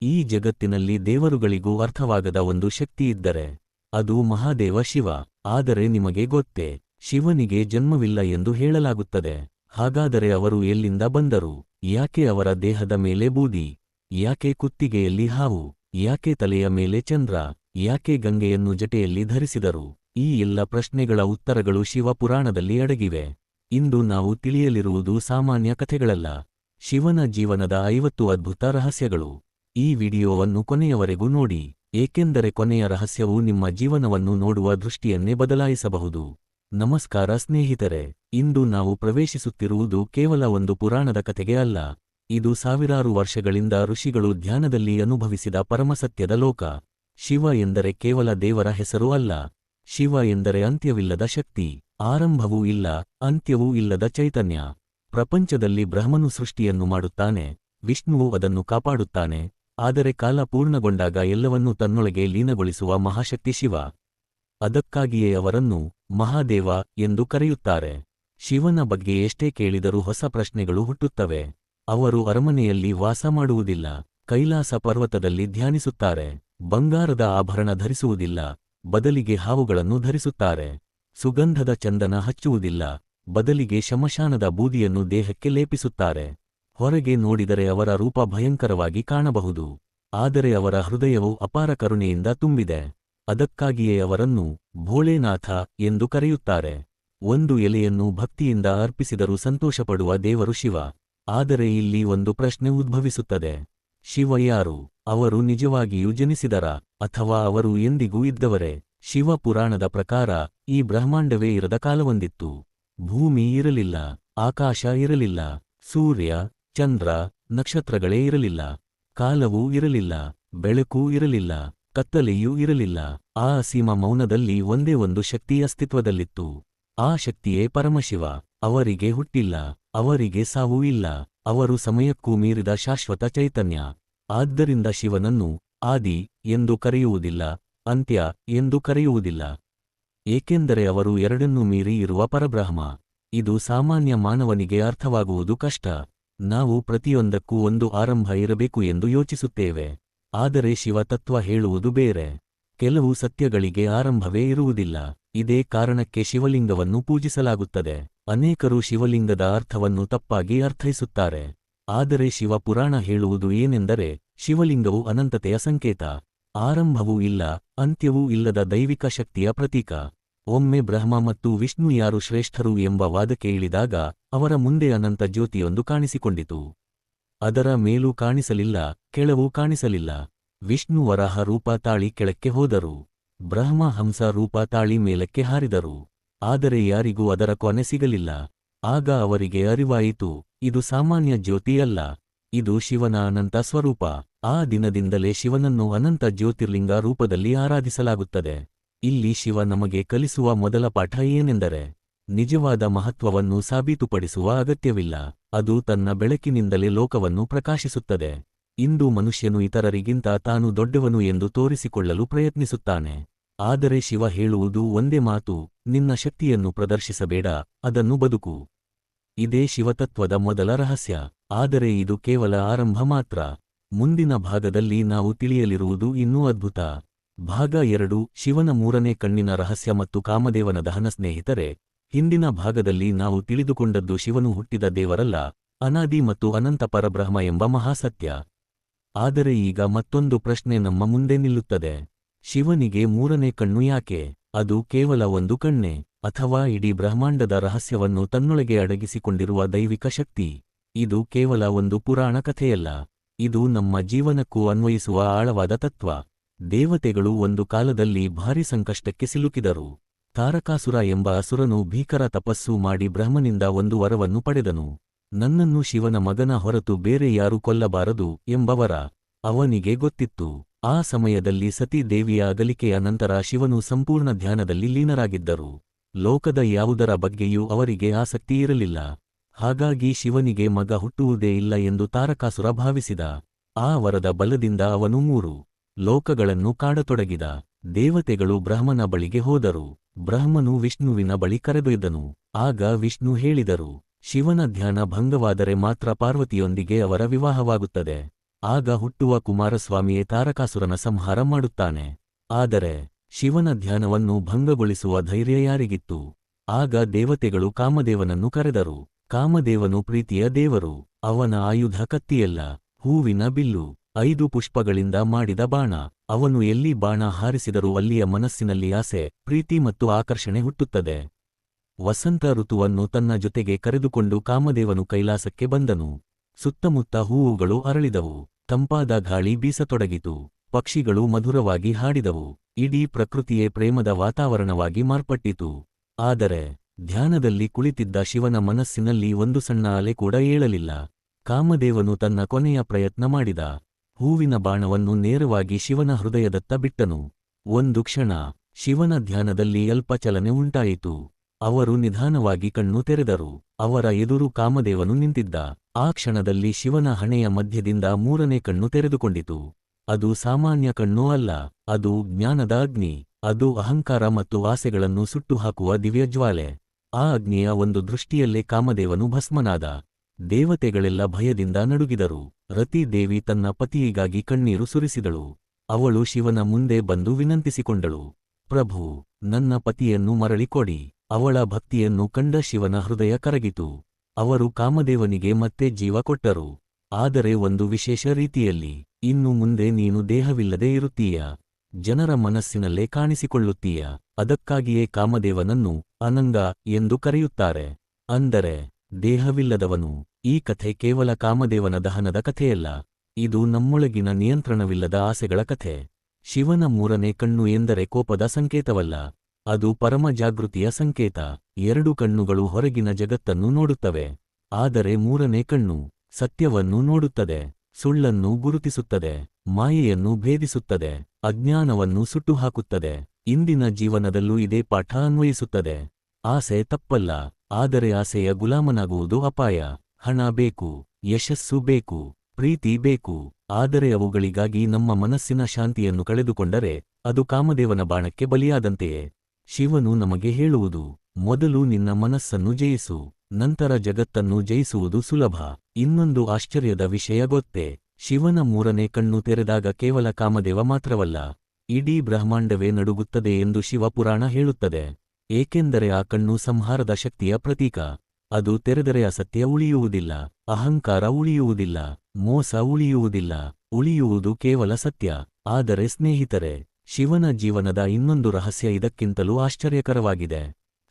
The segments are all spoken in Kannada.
ಈ ಜಗತ್ತಿನಲ್ಲಿ ದೇವರುಗಳಿಗೂ ಅರ್ಥವಾಗದ ಒಂದು ಶಕ್ತಿಯಿದ್ದರೆ ಅದು ಮಹಾದೇವ ಶಿವ. ಆದರೆ ನಿಮಗೆ ಗೊತ್ತೇ, ಶಿವನಿಗೆ ಜನ್ಮವಿಲ್ಲ ಎಂದು ಹೇಳಲಾಗುತ್ತದೆ. ಹಾಗಾದರೆ ಅವರು ಎಲ್ಲಿಂದ ಬಂದರು? ಯಾಕೆ ಅವರ ದೇಹದ ಮೇಲೆ ಬೂದಿ? ಯಾಕೆ ಕುತ್ತಿಗೆಯಲ್ಲಿ ಹಾವು? ಯಾಕೆ ತಲೆಯ ಮೇಲೆ ಚಂದ್ರ? ಯಾಕೆ ಗಂಗೆಯನ್ನು ಜಟೆಯಲ್ಲಿ ಧರಿಸಿದರು? ಈ ಎಲ್ಲ ಪ್ರಶ್ನೆಗಳ ಉತ್ತರಗಳು ಶಿವ ಪುರಾಣದಲ್ಲಿ ಅಡಗಿವೆ. ಇಂದು ನಾವು ತಿಳಿಯಲಿರುವುದು ಸಾಮಾನ್ಯ ಕಥೆಗಳಲ್ಲ, ಶಿವನ ಜೀವನದ 50 ಅದ್ಭುತ ರಹಸ್ಯಗಳು. ಈ ವಿಡಿಯೋವನ್ನು ಕೊನೆಯವರೆಗೂ ನೋಡಿ, ಏಕೆಂದರೆ ಕೊನೆಯ ರಹಸ್ಯವು ನಿಮ್ಮ ಜೀವನವನ್ನು ನೋಡುವ ದೃಷ್ಟಿಯನ್ನೇ ಬದಲಾಯಿಸಬಹುದು. ನಮಸ್ಕಾರ ಸ್ನೇಹಿತರೆ, ಇಂದು ನಾವು ಪ್ರವೇಶಿಸುತ್ತಿರುವುದು ಕೇವಲ ಒಂದು ಪುರಾಣದ ಕಥೆಗೆ ಅಲ್ಲ. ಇದು ಸಾವಿರಾರು ವರ್ಷಗಳಿಂದ ಋಷಿಗಳು ಧ್ಯಾನದಲ್ಲಿ ಅನುಭವಿಸಿದ ಪರಮಸತ್ಯದ ಲೋಕ. ಶಿವ ಎಂದರೆ ಕೇವಲ ದೇವರ ಹೆಸರು ಅಲ್ಲ. ಶಿವ ಎಂದರೆ ಅಂತ್ಯವಿಲ್ಲದ ಶಕ್ತಿ, ಆರಂಭವೂ ಇಲ್ಲ ಅಂತ್ಯವೂ ಇಲ್ಲದ ಚೈತನ್ಯ. ಪ್ರಪಂಚದಲ್ಲಿ ಬ್ರಹ್ಮನು ಸೃಷ್ಟಿಯನ್ನು ಮಾಡುತ್ತಾನೆ, ವಿಷ್ಣುವು ಅದನ್ನು ಕಾಪಾಡುತ್ತಾನೆ. ಆದರೆ ಕಾಲ ಪೂರ್ಣಗೊಂಡಾಗ ಎಲ್ಲವನ್ನೂ ತನ್ನೊಳಗೆ ಲೀನಗೊಳಿಸುವ ಮಹಾಶಕ್ತಿ ಶಿವ. ಅದಕ್ಕಾಗಿಯೇ ಅವರನ್ನು ಮಹಾದೇವ ಎಂದು ಕರೆಯುತ್ತಾರೆ. ಶಿವನ ಬಗ್ಗೆ ಎಷ್ಟೇ ಕೇಳಿದರೂ ಹೊಸ ಪ್ರಶ್ನೆಗಳು ಹುಟ್ಟುತ್ತವೆ. ಅವರು ಅರಮನೆಯಲ್ಲಿ ವಾಸ ಮಾಡುವುದಿಲ್ಲ, ಕೈಲಾಸ ಪರ್ವತದಲ್ಲಿ ಧ್ಯಾನಿಸುತ್ತಾರೆ. ಬಂಗಾರದ ಆಭರಣ ಧರಿಸುವುದಿಲ್ಲ, ಬದಲಿಗೆ ಹಾವುಗಳನ್ನು ಧರಿಸುತ್ತಾರೆ. ಸುಗಂಧದ ಚಂದನ ಹಚ್ಚುವುದಿಲ್ಲ, ಬದಲಿಗೆ ಶಮಶಾನದ ಬೂದಿಯನ್ನು ದೇಹಕ್ಕೆ ಲೇಪಿಸುತ್ತಾರೆ. ಹೊರಗೆ ನೋಡಿದರೆ ಅವರ ರೂಪ ಭಯಂಕರವಾಗಿ ಕಾಣಬಹುದು, ಆದರೆ ಅವರ ಹೃದಯವು ಅಪಾರ ಕರುಣೆಯಿಂದ ತುಂಬಿದೆ. ಅದಕ್ಕಾಗಿಯೇ ಅವರನ್ನು ಭೋಳೇನಾಥ ಎಂದು ಕರೆಯುತ್ತಾರೆ. ಒಂದು ಎಲೆಯನ್ನು ಭಕ್ತಿಯಿಂದ ಅರ್ಪಿಸಿದರೂ ಸಂತೋಷಪಡುವ ದೇವರು ಶಿವ. ಆದರೆ ಇಲ್ಲಿ ಒಂದು ಪ್ರಶ್ನೆ ಉದ್ಭವಿಸುತ್ತದೆ, ಶಿವ ಯಾರು? ಅವರು ನಿಜವಾಗಿಯೂ ಜನಿಸಿದರಾ, ಅಥವಾ ಅವರು ಎಂದಿಗೂ ಇದ್ದವರೇ? ಶಿವ ಪುರಾಣದ ಪ್ರಕಾರ ಈ ಬ್ರಹ್ಮಾಂಡವೇ ಇರದ ಕಾಲವೊಂದಿತ್ತು. ಭೂಮಿ ಇರಲಿಲ್ಲ, ಆಕಾಶ ಇರಲಿಲ್ಲ, ಸೂರ್ಯ ಚಂದ್ರ ನಕ್ಷತ್ರಗಳೇ ಇರಲಿಲ್ಲ. ಕಾಲವೂ ಇರಲಿಲ್ಲ, ಬೆಳಕೂ ಇರಲಿಲ್ಲ, ಕತ್ತಲೆಯೂ ಇರಲಿಲ್ಲ. ಆ ಅಸೀಮ ಮೌನದಲ್ಲಿ ಒಂದೇ ಒಂದು ಶಕ್ತಿ ಅಸ್ತಿತ್ವದಲ್ಲಿತ್ತು. ಆ ಶಕ್ತಿಯೇ ಪರಮಶಿವ. ಅವರಿಗೆ ಹುಟ್ಟಿಲ್ಲ, ಅವರಿಗೆ ಸಾವೂ ಇಲ್ಲ, ಅವರು ಸಮಯಕ್ಕೂ ಮೀರಿದ ಶಾಶ್ವತ ಚೈತನ್ಯ. ಆದ್ದರಿಂದ ಶಿವನನ್ನು ಆದಿ ಎಂದು ಕರೆಯುವುದಿಲ್ಲ, ಅಂತ್ಯ ಎಂದು ಕರೆಯುವುದಿಲ್ಲ, ಏಕೆಂದರೆ ಅವರು ಎರಡನ್ನೂ ಮೀರಿ ಇರುವ ಪರಬ್ರಹ್ಮ. ಇದು ಸಾಮಾನ್ಯ ಮಾನವನಿಗೆ ಅರ್ಥವಾಗುವುದು ಕಷ್ಟ. ನಾವು ಪ್ರತಿಯೊಂದಕ್ಕೂ ಒಂದು ಆರಂಭ ಇರಬೇಕು ಎಂದು ಯೋಚಿಸುತ್ತೇವೆ, ಆದರೆ ಶಿವ ತತ್ವ ಹೇಳುವುದು ಬೇರೆ. ಕೆಲವು ಸತ್ಯಗಳಿಗೆ ಆರಂಭವೇ ಇರುವುದಿಲ್ಲ. ಇದೇ ಕಾರಣಕ್ಕೆ ಶಿವಲಿಂಗವನ್ನು ಪೂಜಿಸಲಾಗುತ್ತದೆ. ಅನೇಕರು ಶಿವಲಿಂಗದ ಅರ್ಥವನ್ನು ತಪ್ಪಾಗಿ ಅರ್ಥೈಸುತ್ತಾರೆ. ಆದರೆ ಶಿವ ಪುರಾಣ ಹೇಳುವುದು ಏನೆಂದರೆ, ಶಿವಲಿಂಗವು ಅನಂತತೆಯ ಸಂಕೇತ, ಆರಂಭವೂ ಇಲ್ಲ ಅಂತ್ಯವೂ ಇಲ್ಲದ ದೈವಿಕ ಶಕ್ತಿಯ ಪ್ರತೀಕ. ಒಮ್ಮೆ ಬ್ರಹ್ಮ ಮತ್ತು ವಿಷ್ಣು ಯಾರು ಶ್ರೇಷ್ಠರು ಎಂಬ ವಾದಕ್ಕೆ ಇಳಿದಾಗ ಅವರ ಮುಂದೆ ಅನಂತ ಜ್ಯೋತಿಯೊಂದು ಕಾಣಿಸಿಕೊಂಡಿತು. ಅದರ ಮೇಲೂ ಕಾಣಿಸಲಿಲ್ಲ, ಕೆಳವೂ ಕಾಣಿಸಲಿಲ್ಲ. ವಿಷ್ಣು ವರಾಹ ರೂಪ ತಾಳಿ ಕೆಳಕ್ಕೆ ಹೋದರು, ಬ್ರಹ್ಮ ಹಂಸ ರೂಪ ತಾಳಿ ಮೇಲಕ್ಕೆ ಹಾರಿದರು. ಆದರೆ ಯಾರಿಗೂ ಅದರ ಕೊನೆ ಸಿಗಲಿಲ್ಲ. ಆಗ ಅವರಿಗೆ ಅರಿವಾಯಿತು, ಇದು ಸಾಮಾನ್ಯ ಜ್ಯೋತಿ ಅಲ್ಲ, ಇದು ಶಿವನ ಅನಂತ ಸ್ವರೂಪ. ಆ ದಿನದಿಂದಲೇ ಶಿವನನ್ನು ಅನಂತ ಜ್ಯೋತಿರ್ಲಿಂಗ ರೂಪದಲ್ಲಿ ಆರಾಧಿಸಲಾಗುತ್ತದೆ. ಇಲ್ಲಿ ಶಿವ ನಮಗೆ ಕಲಿಸುವ ಮೊದಲ ಪಾಠ ಏನೆಂದರೆ, ನಿಜವಾದ ಮಹತ್ವವನ್ನು ಸಾಬೀತುಪಡಿಸುವ ಅಗತ್ಯವಿಲ್ಲ, ಅದು ತನ್ನ ಬೆಳಕಿನಿಂದಲೇ ಲೋಕವನ್ನು ಪ್ರಕಾಶಿಸುತ್ತದೆ. ಇಂದು ಮನುಷ್ಯನು ಇತರರಿಗಿಂತ ತಾನು ದೊಡ್ಡವನು ಎಂದು ತೋರಿಸಿಕೊಳ್ಳಲು ಪ್ರಯತ್ನಿಸುತ್ತಾನೆ. ಆದರೆ ಶಿವ ಹೇಳುವುದು ಒಂದೇ ಮಾತು, ನಿನ್ನ ಶಕ್ತಿಯನ್ನು ಪ್ರದರ್ಶಿಸಬೇಡ, ಅದನ್ನು ಬದುಕು. ಇದೇ ಶಿವತತ್ವದ ಮೊದಲ ರಹಸ್ಯ. ಆದರೆ ಇದು ಕೇವಲ ಆರಂಭ ಮಾತ್ರ. ಮುಂದಿನ ಭಾಗದಲ್ಲಿ ನಾವು ತಿಳಿಯಲಿರುವುದು ಇನ್ನೂ ಅದ್ಭುತ. ಭಾಗ 2, ಶಿವನ ಮೂರನೇ ಕಣ್ಣಿನ ರಹಸ್ಯ ಮತ್ತು ಕಾಮದೇವನ ದಹನ. ಸ್ನೇಹಿತರೆ, ಹಿಂದಿನ ಭಾಗದಲ್ಲಿ ನಾವು ತಿಳಿದುಕೊಂಡದ್ದು ಶಿವನು ಹುಟ್ಟಿದ ದೇವರಲ್ಲ, ಅನಾದಿ ಮತ್ತು ಅನಂತ ಪರಬ್ರಹ್ಮ ಎಂಬ ಮಹಾಸತ್ಯ. ಆದರೆ ಈಗ ಮತ್ತೊಂದು ಪ್ರಶ್ನೆ ನಮ್ಮ ಮುಂದೆ ನಿಲ್ಲುತ್ತದೆ, ಶಿವನಿಗೆ ಮೂರನೇ ಕಣ್ಣು ಯಾಕೆ? ಅದು ಕೇವಲ ಒಂದು ಕಣ್ಣೇ, ಅಥವಾ ಇಡೀ ಬ್ರಹ್ಮಾಂಡದ ರಹಸ್ಯವನ್ನು ತನ್ನೊಳಗೆ ಅಡಗಿಸಿಕೊಂಡಿರುವ ದೈವಿಕ ಶಕ್ತಿ? ಇದು ಕೇವಲ ಒಂದು ಪುರಾಣ ಕಥೆಯಲ್ಲ, ಇದು ನಮ್ಮ ಜೀವನಕ್ಕೂ ಅನ್ವಯಿಸುವ ಆಳವಾದ ತತ್ವ. ದೇವತೆಗಳು ಒಂದು ಕಾಲದಲ್ಲಿ ಭಾರಿ ಸಂಕಷ್ಟಕ್ಕೆ ಸಿಲುಕಿದರು. ತಾರಕಾಸುರ ಎಂಬ ಅಸುರನು ಭೀಕರ ತಪಸ್ಸು ಮಾಡಿ ಬ್ರಹ್ಮನಿಂದ ಒಂದು ವರವನ್ನು ಪಡೆದನು, ನನ್ನನ್ನು ಶಿವನ ಮಗನ ಹೊರತು ಬೇರೆ ಯಾರೂ ಕೊಲ್ಲಬಾರದು ಎಂಬ ವರ. ಅವನಿಗೆ ಗೊತ್ತಿತ್ತು, ಆ ಸಮಯದಲ್ಲಿ ಸತೀ ದೇವಿಯ ಅಗಲಿಕೆಯ ನಂತರ ಶಿವನು ಸಂಪೂರ್ಣ ಧ್ಯಾನದಲ್ಲಿ ಲೀನರಾಗಿದ್ದರು. ಲೋಕದ ಯಾವುದರ ಬಗ್ಗೆಯೂ ಅವರಿಗೆ ಆಸಕ್ತಿ ಇರಲಿಲ್ಲ. ಹಾಗಾಗಿ ಶಿವನಿಗೆ ಮಗ ಹುಟ್ಟುವುದೇ ಇಲ್ಲ ಎಂದು ತಾರಕಾಸುರ ಭಾವಿಸಿದ. ಆ ವರದ ಬಲದಿಂದ ಅವನು 3 ಲೋಕಗಳನ್ನು ಕಾಡತೊಡಗಿದ. ದೇವತೆಗಳು ಬ್ರಹ್ಮನ ಬಳಿಗೆ ಹೋದರು. ಬ್ರಹ್ಮನು ವಿಷ್ಣುವಿನ ಬಳಿ ಕರೆದೊಯ್ದನು. ಆಗ ವಿಷ್ಣು ಹೇಳಿದರು, ಶಿವನ ಧ್ಯಾನ ಭಂಗವಾದರೆ ಮಾತ್ರ ಪಾರ್ವತಿಯೊಂದಿಗೆ ಅವರ ವಿವಾಹವಾಗುತ್ತದೆ. ಆಗ ಹುಟ್ಟುವ ಕುಮಾರಸ್ವಾಮಿಯೇ ತಾರಕಾಸುರನ ಸಂಹಾರ ಮಾಡುತ್ತಾನೆ. ಆದರೆ ಶಿವನ ಧ್ಯಾನವನ್ನು ಭಂಗಗೊಳಿಸುವ ಧೈರ್ಯ ಯಾರಿಗಿತ್ತು? ಆಗ ದೇವತೆಗಳು ಕಾಮದೇವನನ್ನು ಕರೆದರು. ಕಾಮದೇವನು ಪ್ರೀತಿಯ ದೇವರು. ಅವನ ಆಯುಧ ಕತ್ತಿಯಲ್ಲ, ಹೂವಿನ ಬಿಲ್ಲು, 5 ಪುಷ್ಪಗಳಿಂದ ಮಾಡಿದ ಬಾಣ. ಅವನು ಎಲ್ಲಿ ಬಾಣ ಹಾರಿಸಿದರೂ ಅಲ್ಲಿಯ ಮನಸ್ಸಿನಲ್ಲಿ ಆಸೆ, ಪ್ರೀತಿ ಮತ್ತು ಆಕರ್ಷಣೆ ಹುಟ್ಟುತ್ತದೆ. ವಸಂತ ಋತುವನ್ನು ತನ್ನ ಜೊತೆಗೆ ಕರೆದುಕೊಂಡು ಕಾಮದೇವನು ಕೈಲಾಸಕ್ಕೆ ಬಂದನು. ಸುತ್ತಮುತ್ತ ಹೂವುಗಳು ಅರಳಿದವು, ತಂಪಾದ ಗಾಳಿ ಬೀಸತೊಡಗಿತು, ಪಕ್ಷಿಗಳು ಮಧುರವಾಗಿ ಹಾಡಿದವು, ಇಡೀ ಪ್ರಕೃತಿಯೇ ಪ್ರೇಮದ ವಾತಾವರಣವಾಗಿ ಮಾರ್ಪಟ್ಟಿತು. ಆದರೆ ಧ್ಯಾನದಲ್ಲಿ ಕುಳಿತಿದ್ದ ಶಿವನ ಮನಸ್ಸಿನಲ್ಲಿ ಒಂದು ಸಣ್ಣ ಅಲೆ ಕೂಡ ಏಳಲಿಲ್ಲ. ಕಾಮದೇವನು ತನ್ನ ಕೊನೆಯ ಪ್ರಯತ್ನ ಮಾಡಿದ. ಹೂವಿನ ಬಾಣವನ್ನು ನೇರವಾಗಿ ಶಿವನ ಹೃದಯದತ್ತ ಬಿಟ್ಟನು. ಒಂದು ಕ್ಷಣ ಶಿವನ ಧ್ಯಾನದಲ್ಲಿ ಅಲ್ಪ ಚಲನೆ ಉಂಟಾಯಿತು. ಅವರು ನಿಧಾನವಾಗಿ ಕಣ್ಣು ತೆರೆದರು. ಅವರ ಎದುರು ಕಾಮದೇವನು ನಿಂತಿದ್ದ. ಆ ಕ್ಷಣದಲ್ಲಿ ಶಿವನ ಹಣೆಯ ಮಧ್ಯದಿಂದ 3ನೇ ಕಣ್ಣು ತೆರೆದುಕೊಂಡಿತು. ಅದು ಸಾಮಾನ್ಯ ಕಣ್ಣು ಅಲ್ಲ, ಅದು ಜ್ಞಾನದ ಅಗ್ನಿ. ಅದು ಅಹಂಕಾರ ಮತ್ತು ಆಸೆಗಳನ್ನು ಸುಟ್ಟುಹಾಕುವ ದಿವ್ಯಜ್ವಾಲೆ. ಆ ಅಗ್ನಿಯ ಒಂದು ದೃಷ್ಟಿಯಲ್ಲೇ ಕಾಮದೇವನು ಭಸ್ಮನಾದ. ದೇವತೆಗಳೆಲ್ಲ ಭಯದಿಂದ ನಡುಗಿದರು. ರತಿ ದೇವಿ ತನ್ನ ಪತಿಯಿಗಾಗಿ ಕಣ್ಣೀರು ಸುರಿಸಿದಳು. ಅವಳು ಶಿವನ ಮುಂದೆ ಬಂದು ವಿನಂತಿಸಿಕೊಂಡಳು, ಪ್ರಭು, ನನ್ನ ಪತಿಯನ್ನು ಮರಳಿ ಕೊಡಿ. ಅವಳ ಭಕ್ತಿಯನ್ನು ಕಂಡ ಶಿವನ ಹೃದಯ ಕರಗಿತು. ಅವರು ಕಾಮದೇವನಿಗೆ ಮತ್ತೆ ಜೀವ ಕೊಟ್ಟರು. ಆದರೆ ಒಂದು ವಿಶೇಷ ರೀತಿಯಲ್ಲಿ. ಇನ್ನು ಮುಂದೆ ನೀನು ದೇಹವಿಲ್ಲದೆ ಇರುತ್ತೀಯ, ಜನರ ಮನಸ್ಸಿನಲ್ಲೇ ಕಾಣಿಸಿಕೊಳ್ಳುತ್ತೀಯ. ಅದಕ್ಕಾಗಿಯೇ ಕಾಮದೇವನನ್ನು ಅನಂಗ ಎಂದು ಕರೆಯುತ್ತಾರೆ, ಅಂದರೆ ದೇಹವಿಲ್ಲದವನು. ಈ ಕಥೆ ಕೇವಲ ಕಾಮದೇವನ ದಹನದ ಕಥೆಯಲ್ಲ, ಇದು ನಮ್ಮೊಳಗಿನ ನಿಯಂತ್ರಣವಿಲ್ಲದ ಆಸೆಗಳ ಕಥೆ. ಶಿವನ 3ನೇ ಕಣ್ಣು ಎಂದರೆ ಕೋಪದ ಸಂಕೇತವಲ್ಲ, ಅದು ಪರಮ ಜಾಗೃತಿಯ ಸಂಕೇತ. 2 ಕಣ್ಣುಗಳು ಹೊರಗಿನ ಜಗತ್ತನ್ನು ನೋಡುತ್ತವೆ, ಆದರೆ 3ನೇ ಕಣ್ಣು ಸತ್ಯವನ್ನು ನೋಡುತ್ತದೆ, ಸುಳ್ಳನ್ನು ಗುರುತಿಸುತ್ತದೆ, ಮಾಯೆಯನ್ನು ಭೇದಿಸುತ್ತದೆ, ಅಜ್ಞಾನವನ್ನು ಸುಟ್ಟುಹಾಕುತ್ತದೆ. ಇಂದಿನ ಜೀವನದಲ್ಲೂ ಇದೇ ಪಾಠ ಅನ್ವಯಿಸುತ್ತದೆ. ಆಸೆ ತಪ್ಪಲ್ಲ, ಆದರೆ ಆಸೆಯ ಗುಲಾಮನಾಗುವುದು ಅಪಾಯ. ಹಣ ಬೇಕು, ಯಶಸ್ಸು ಬೇಕು, ಪ್ರೀತಿ ಬೇಕು, ಆದರೆ ಅವುಗಳಿಗಾಗಿ ನಮ್ಮ ಮನಸ್ಸಿನ ಶಾಂತಿಯನ್ನು ಕಳೆದುಕೊಂಡರೆ ಅದು ಕಾಮದೇವನ ಬಾಣಕ್ಕೆ ಬಲಿಯಾದಂತೆಯೇ. ಶಿವನು ನಮಗೆ ಹೇಳುವುದು, ಮೊದಲು ನಿನ್ನ ಮನಸ್ಸನ್ನು ಜಯಿಸು, ನಂತರ ಜಗತ್ತನ್ನು ಜಯಿಸುವುದು ಸುಲಭ. ಇನ್ನೊಂದು ಆಶ್ಚರ್ಯದ ವಿಷಯ ಗೊತ್ತೇ? ಶಿವನ 3ನೇ ಕಣ್ಣು ತೆರೆದಾಗ ಕೇವಲ ಕಾಮದೇವ ಮಾತ್ರವಲ್ಲ, ಇಡೀ ಬ್ರಹ್ಮಾಂಡವೇ ನಡುಗುತ್ತದೆ ಎಂದು ಶಿವಪುರಾಣ ಹೇಳುತ್ತದೆ. ಏಕೆಂದರೆ ಆ ಕಣ್ಣು ಸಂಹಾರದ ಶಕ್ತಿಯ ಪ್ರತೀಕ. ಅದು ತೆರೆದರೆ ಅಸತ್ಯ ಉಳಿಯುವುದಿಲ್ಲ, ಅಹಂಕಾರ ಉಳಿಯುವುದಿಲ್ಲ, ಮೋಸ ಉಳಿಯುವುದಿಲ್ಲ, ಉಳಿಯುವುದು ಕೇವಲ ಸತ್ಯ. ಆದರೆ ಸ್ನೇಹಿತರೆ, ಶಿವನ ಜೀವನದ ಇನ್ನೊಂದು ರಹಸ್ಯ ಇದಕ್ಕಿಂತಲೂ ಆಶ್ಚರ್ಯಕರವಾಗಿದೆ.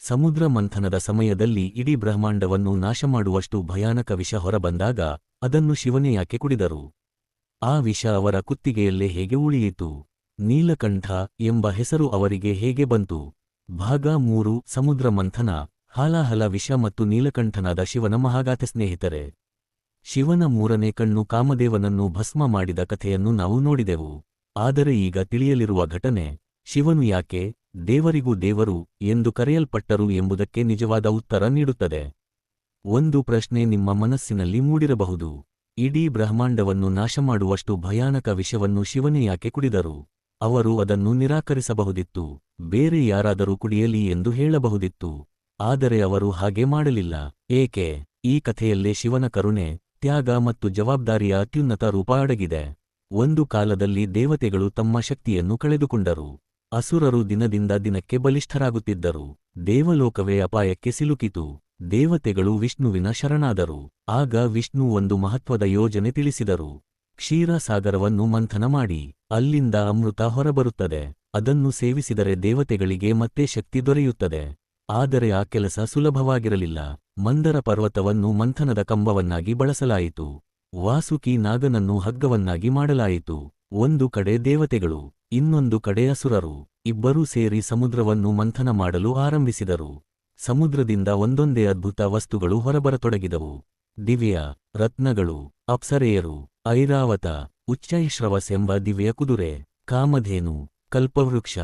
ಸಮುದ್ರ ಮಂಥನದ ಸಮಯದಲ್ಲಿ ಇಡೀ ಬ್ರಹ್ಮಾಂಡವನ್ನು ನಾಶಮಾಡುವಷ್ಟು ಭಯಾನಕ ವಿಷ ಹೊರಬಂದಾಗ ಅದನ್ನು ಶಿವನೇ ಯಾಕೆ ಕುಡಿದರು? ಆ ವಿಷ ಅವರ ಕುತ್ತಿಗೆಯಲ್ಲೇ ಹೇಗೆ ಉಳಿಯಿತು? ನೀಲಕಂಠ ಎಂಬ ಹೆಸರು ಅವರಿಗೆ ಹೇಗೆ ಬಂತು? ಭಾಗ 3 ಸಮುದ್ರ ಮಂಥನ, ಹಾಲಾಹಲ ವಿಷ ಮತ್ತು ನೀಲಕಂಠನಾದ ಶಿವನ ಮಹಾಗಾಥೆ. ಸ್ನೇಹಿತರೆ, ಶಿವನ 3ನೇ ಕಣ್ಣು ಕಾಮದೇವನನ್ನು ಭಸ್ಮ ಮಾಡಿದ ಕಥೆಯನ್ನು ನಾವು ನೋಡಿದೆವು. ಆದರೆ ಈಗ ತಿಳಿಯಲಿರುವ ಘಟನೆ, ಶಿವನು ಯಾಕೆ ದೇವರಿಗೂ ದೇವರು ಎಂದು ಕರೆಯಲ್ಪಟ್ಟರು ಎಂಬುದಕ್ಕೆ ನಿಜವಾದ ಉತ್ತರ ನೀಡುತ್ತದೆ. ಒಂದು ಪ್ರಶ್ನೆ ನಿಮ್ಮ ಮನಸ್ಸಿನಲ್ಲಿ ಮೂಡಿರಬಹುದು, ಇಡೀ ಬ್ರಹ್ಮಾಂಡವನ್ನು ನಾಶಮಾಡುವಷ್ಟು ಭಯಾನಕ ವಿಷವನ್ನು ಶಿವನೇ ಯಾಕೆ ಕುಡಿದರು? ಅವರು ಅದನ್ನು ನಿರಾಕರಿಸಬಹುದಿತ್ತು, ಬೇರೆ ಯಾರಾದರೂ ಕುಡಿಯಲಿ ಎಂದು ಹೇಳಬಹುದಿತ್ತು. ಆದರೆ ಅವರು ಹಾಗೆ ಮಾಡಲಿಲ್ಲ. ಏಕೆ? ಈ ಕಥೆಯಲ್ಲೇ ಶಿವನ ಕರುಣೆ, ತ್ಯಾಗ ಮತ್ತು ಜವಾಬ್ದಾರಿಯ ಅತ್ಯುನ್ನತ ರೂಪ ಅಡಗಿದೆ. ಒಂದು ಕಾಲದಲ್ಲಿ ದೇವತೆಗಳು ತಮ್ಮ ಶಕ್ತಿಯನ್ನು ಕಳೆದುಕೊಂಡರು. ಅಸುರರು ದಿನದಿಂದ ದಿನಕ್ಕೆ ಬಲಿಷ್ಠರಾಗುತ್ತಿದ್ದರು. ದೇವಲೋಕವೇ ಅಪಾಯಕ್ಕೆ ಸಿಲುಕಿತು. ದೇವತೆಗಳು ವಿಷ್ಣುವಿನ ಶರಣಾದರು. ಆಗ ವಿಷ್ಣು ಒಂದು ಮಹತ್ವದ ಯೋಜನೆ ತಿಳಿಸಿದರು. ಕ್ಷೀರಸಾಗರವನ್ನು ಮಂಥನ ಮಾಡಿ ಅಲ್ಲಿಂದ ಅಮೃತ ಹೊರಬರುತ್ತದೆ. ಅದನ್ನು ಸೇವಿಸಿದರೆ ದೇವತೆಗಳಿಗೆ ಮತ್ತೆ ಶಕ್ತಿ ದೊರೆಯುತ್ತದೆ. ಆದರೆ ಆ ಕೆಲಸ ಸುಲಭವಾಗಿರಲಿಲ್ಲ. ಮಂದರ ಪರ್ವತವನ್ನು ಮಂಥನದ ಕಂಬವನ್ನಾಗಿ ಬಳಸಲಾಯಿತು. ವಾಸುಕಿ ನಾಗನನ್ನು ಹಗ್ಗವನ್ನಾಗಿ ಮಾಡಲಾಯಿತು. ಒಂದು ಕಡೆ ದೇವತೆಗಳು, ಇನ್ನೊಂದು ಕಡೆ ಅಸುರರು. ಇಬ್ಬರೂ ಸೇರಿ ಸಮುದ್ರವನ್ನು ಮಂಥನ ಮಾಡಲು ಆರಂಭಿಸಿದರು. ಸಮುದ್ರದಿಂದ ಒಂದೊಂದೇ ಅದ್ಭುತ ವಸ್ತುಗಳು ಹೊರಬರತೊಡಗಿದವು. ದಿವ್ಯ ರತ್ನಗಳು, ಅಪ್ಸರೆಯರು, ಐರಾವತ, ಉಚ್ಚೈಶ್ರವಸ್ ಎಂಬ ದಿವ್ಯ ಕುದುರೆ, ಕಾಮಧೇನು, ಕಲ್ಪವೃಕ್ಷ,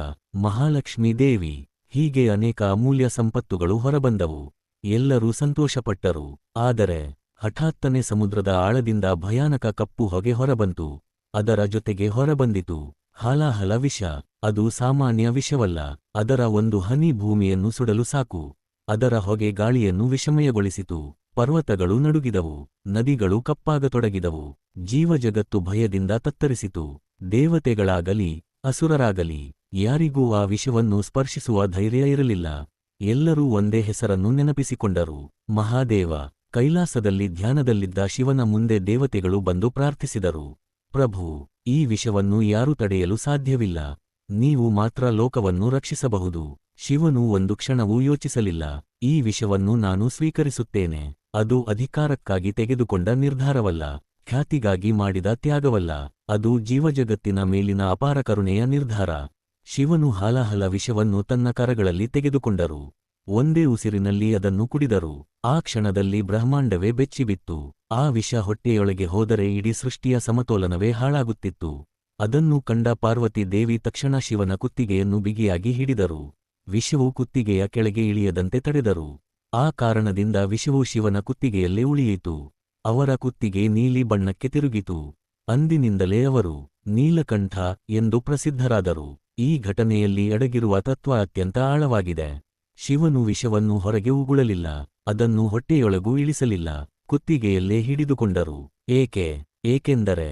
ಮಹಾಲಕ್ಷ್ಮೀ ದೇವಿ, ಹೀಗೆ ಅನೇಕ ಅಮೂಲ್ಯ ಸಂಪತ್ತುಗಳು ಹೊರಬಂದವು. ಎಲ್ಲರೂ ಸಂತೋಷಪಟ್ಟರು. ಆದರೆ ಹಠಾತ್ತನೆ ಸಮುದ್ರದ ಆಳದಿಂದ ಭಯಾನಕ ಕಪ್ಪು ಹೊಗೆ ಹೊರಬಂತು. ಅದರ ಜೊತೆಗೆ ಹೊರಬಂದಿತು ಹಾಲಾಹಲ ವಿಷ. ಅದು ಸಾಮಾನ್ಯ ವಿಷವಲ್ಲ. ಅದರ ಒಂದು ಹನಿ ಭೂಮಿಯನ್ನು ಸುಡಲು ಸಾಕು. ಅದರ ಹೊಗೆ ಗಾಳಿಯನ್ನು ವಿಷಮಯಗೊಳಿಸಿತು. ಪರ್ವತಗಳು ನಡುಗಿದವು, ನದಿಗಳು ಕಪ್ಪಾಗತೊಡಗಿದವು, ಜೀವಜಗತ್ತು ಭಯದಿಂದ ತತ್ತರಿಸಿತು. ದೇವತೆಗಳಾಗಲಿ ಅಸುರರಾಗಲಿ ಯಾರಿಗೂ ಆ ವಿಷವನ್ನು ಸ್ಪರ್ಶಿಸುವ ಧೈರ್ಯ ಇರಲಿಲ್ಲ. ಎಲ್ಲರೂ ಒಂದೇ ಹೆಸರನ್ನು ನೆನಪಿಸಿಕೊಂಡರು, ಮಹಾದೇವ. ಕೈಲಾಸದಲ್ಲಿ ಧ್ಯಾನದಲ್ಲಿದ್ದ ಶಿವನ ಮುಂದೆ ದೇವತೆಗಳು ಬಂದು ಪ್ರಾರ್ಥಿಸಿದರು, ಪ್ರಭು, ಈ ವಿಷವನ್ನು ಯಾರೂ ತಡೆಯಲು ಸಾಧ್ಯವಿಲ್ಲ. ನೀವು ಮಾತ್ರ ಲೋಕವನ್ನು ರಕ್ಷಿಸಬಹುದು. ಶಿವನು ಒಂದು ಕ್ಷಣವೂ ಯೋಚಿಸಲಿಲ್ಲ. ಈ ವಿಷವನ್ನು ನಾನು ಸ್ವೀಕರಿಸುತ್ತೇನೆ. ಅದು ಅಧಿಕಾರಕ್ಕಾಗಿ ತೆಗೆದುಕೊಂಡ ನಿರ್ಧಾರವಲ್ಲ, ಖ್ಯಾತಿಗಾಗಿ ಮಾಡಿದ ತ್ಯಾಗವಲ್ಲ. ಅದು ಜೀವಜಗತ್ತಿನ ಮೇಲಿನ ಅಪಾರ ಕರುಣೆಯ ನಿರ್ಧಾರ. ಶಿವನು ಹಾಲಾಹಲ ವಿಷವನ್ನು ತನ್ನ ಕರಗಳಲ್ಲಿ ತೆಗೆದುಕೊಂಡರು. ಒಂದೇ ಉಸಿರಿನಲ್ಲಿ ಅದನ್ನು ಕುಡಿದರು. ಆ ಕ್ಷಣದಲ್ಲಿ ಬ್ರಹ್ಮಾಂಡವೇ ಬೆಚ್ಚಿಬಿತ್ತು. ಆ ವಿಷ ಹೊಟ್ಟೆಯೊಳಗೆ ಹೋದರೆ ಇಡೀ ಸೃಷ್ಟಿಯ ಸಮತೋಲನವೇ ಹಾಳಾಗುತ್ತಿತ್ತು. ಅದನ್ನು ಕಂಡ ಪಾರ್ವತಿ ದೇವಿ ತಕ್ಷಣ ಶಿವನ ಕುತ್ತಿಗೆಯನ್ನು ಬಿಗಿಯಾಗಿ ಹಿಡಿದರು. ವಿಷವು ಕುತ್ತಿಗೆಯ ಕೆಳಗೆ ಇಳಿಯದಂತೆ ತಡೆದರು. ಆ ಕಾರಣದಿಂದ ವಿಷವು ಶಿವನ ಕುತ್ತಿಗೆಯಲ್ಲೇ ಉಳಿಯಿತು. ಅವರ ಕುತ್ತಿಗೆ ನೀಲಿ ಬಣ್ಣಕ್ಕೆ ತಿರುಗಿತು. ಅಂದಿನಿಂದಲೇ ಅವರು ನೀಲಕಂಠ ಎಂದು ಪ್ರಸಿದ್ಧರಾದರು. ಈ ಘಟನೆಯಲ್ಲಿ ಅಡಗಿರುವ ತತ್ವ ಅತ್ಯಂತ ಆಳವಾಗಿದೆ. ಶಿವನು ವಿಷವನ್ನು ಹೊರಗೆ ಉಗುಳಲಿಲ್ಲ, ಅದನ್ನು ಹೊಟ್ಟೆಯೊಳಗೂ ಇಳಿಸಲಿಲ್ಲ, ಕುತ್ತಿಗೆಯಲ್ಲೇ ಹಿಡಿದುಕೊಂಡರು. ಏಕೆಂದರೆ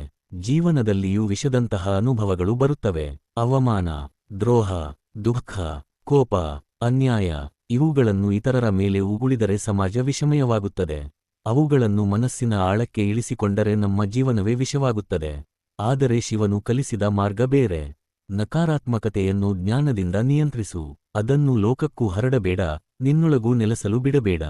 ಜೀವನದಲ್ಲಿಯೂ ವಿಷದಂತಹ ಅನುಭವಗಳು ಬರುತ್ತವೆ. ಅವಮಾನ, ದ್ರೋಹ, ದುಃಖ, ಕೋಪ, ಅನ್ಯಾಯ ಇವುಗಳನ್ನು ಇತರರ ಮೇಲೆ ಉಗುಳಿದರೆ ಸಮಾಜ ವಿಷಮಯವಾಗುತ್ತದೆ. ಅವುಗಳನ್ನು ಮನಸ್ಸಿನ ಆಳಕ್ಕೆ ಇಳಿಸಿಕೊಂಡರೆ ನಮ್ಮ ಜೀವನವೇ ವಿಷವಾಗುತ್ತದೆ. ಆದರೆ ಶಿವನು ಕಲಿಸಿದ ಮಾರ್ಗ ಬೇರೆ. ನಕಾರಾತ್ಮಕತೆಯನ್ನು ಜ್ಞಾನದಿಂದ ನಿಯಂತ್ರಿಸು. ಅದನ್ನು ಲೋಕಕ್ಕೂ ಹರಡಬೇಡ, ನಿನ್ನೊಳಗೂ ನೆಲೆಸಲು ಬಿಡಬೇಡ.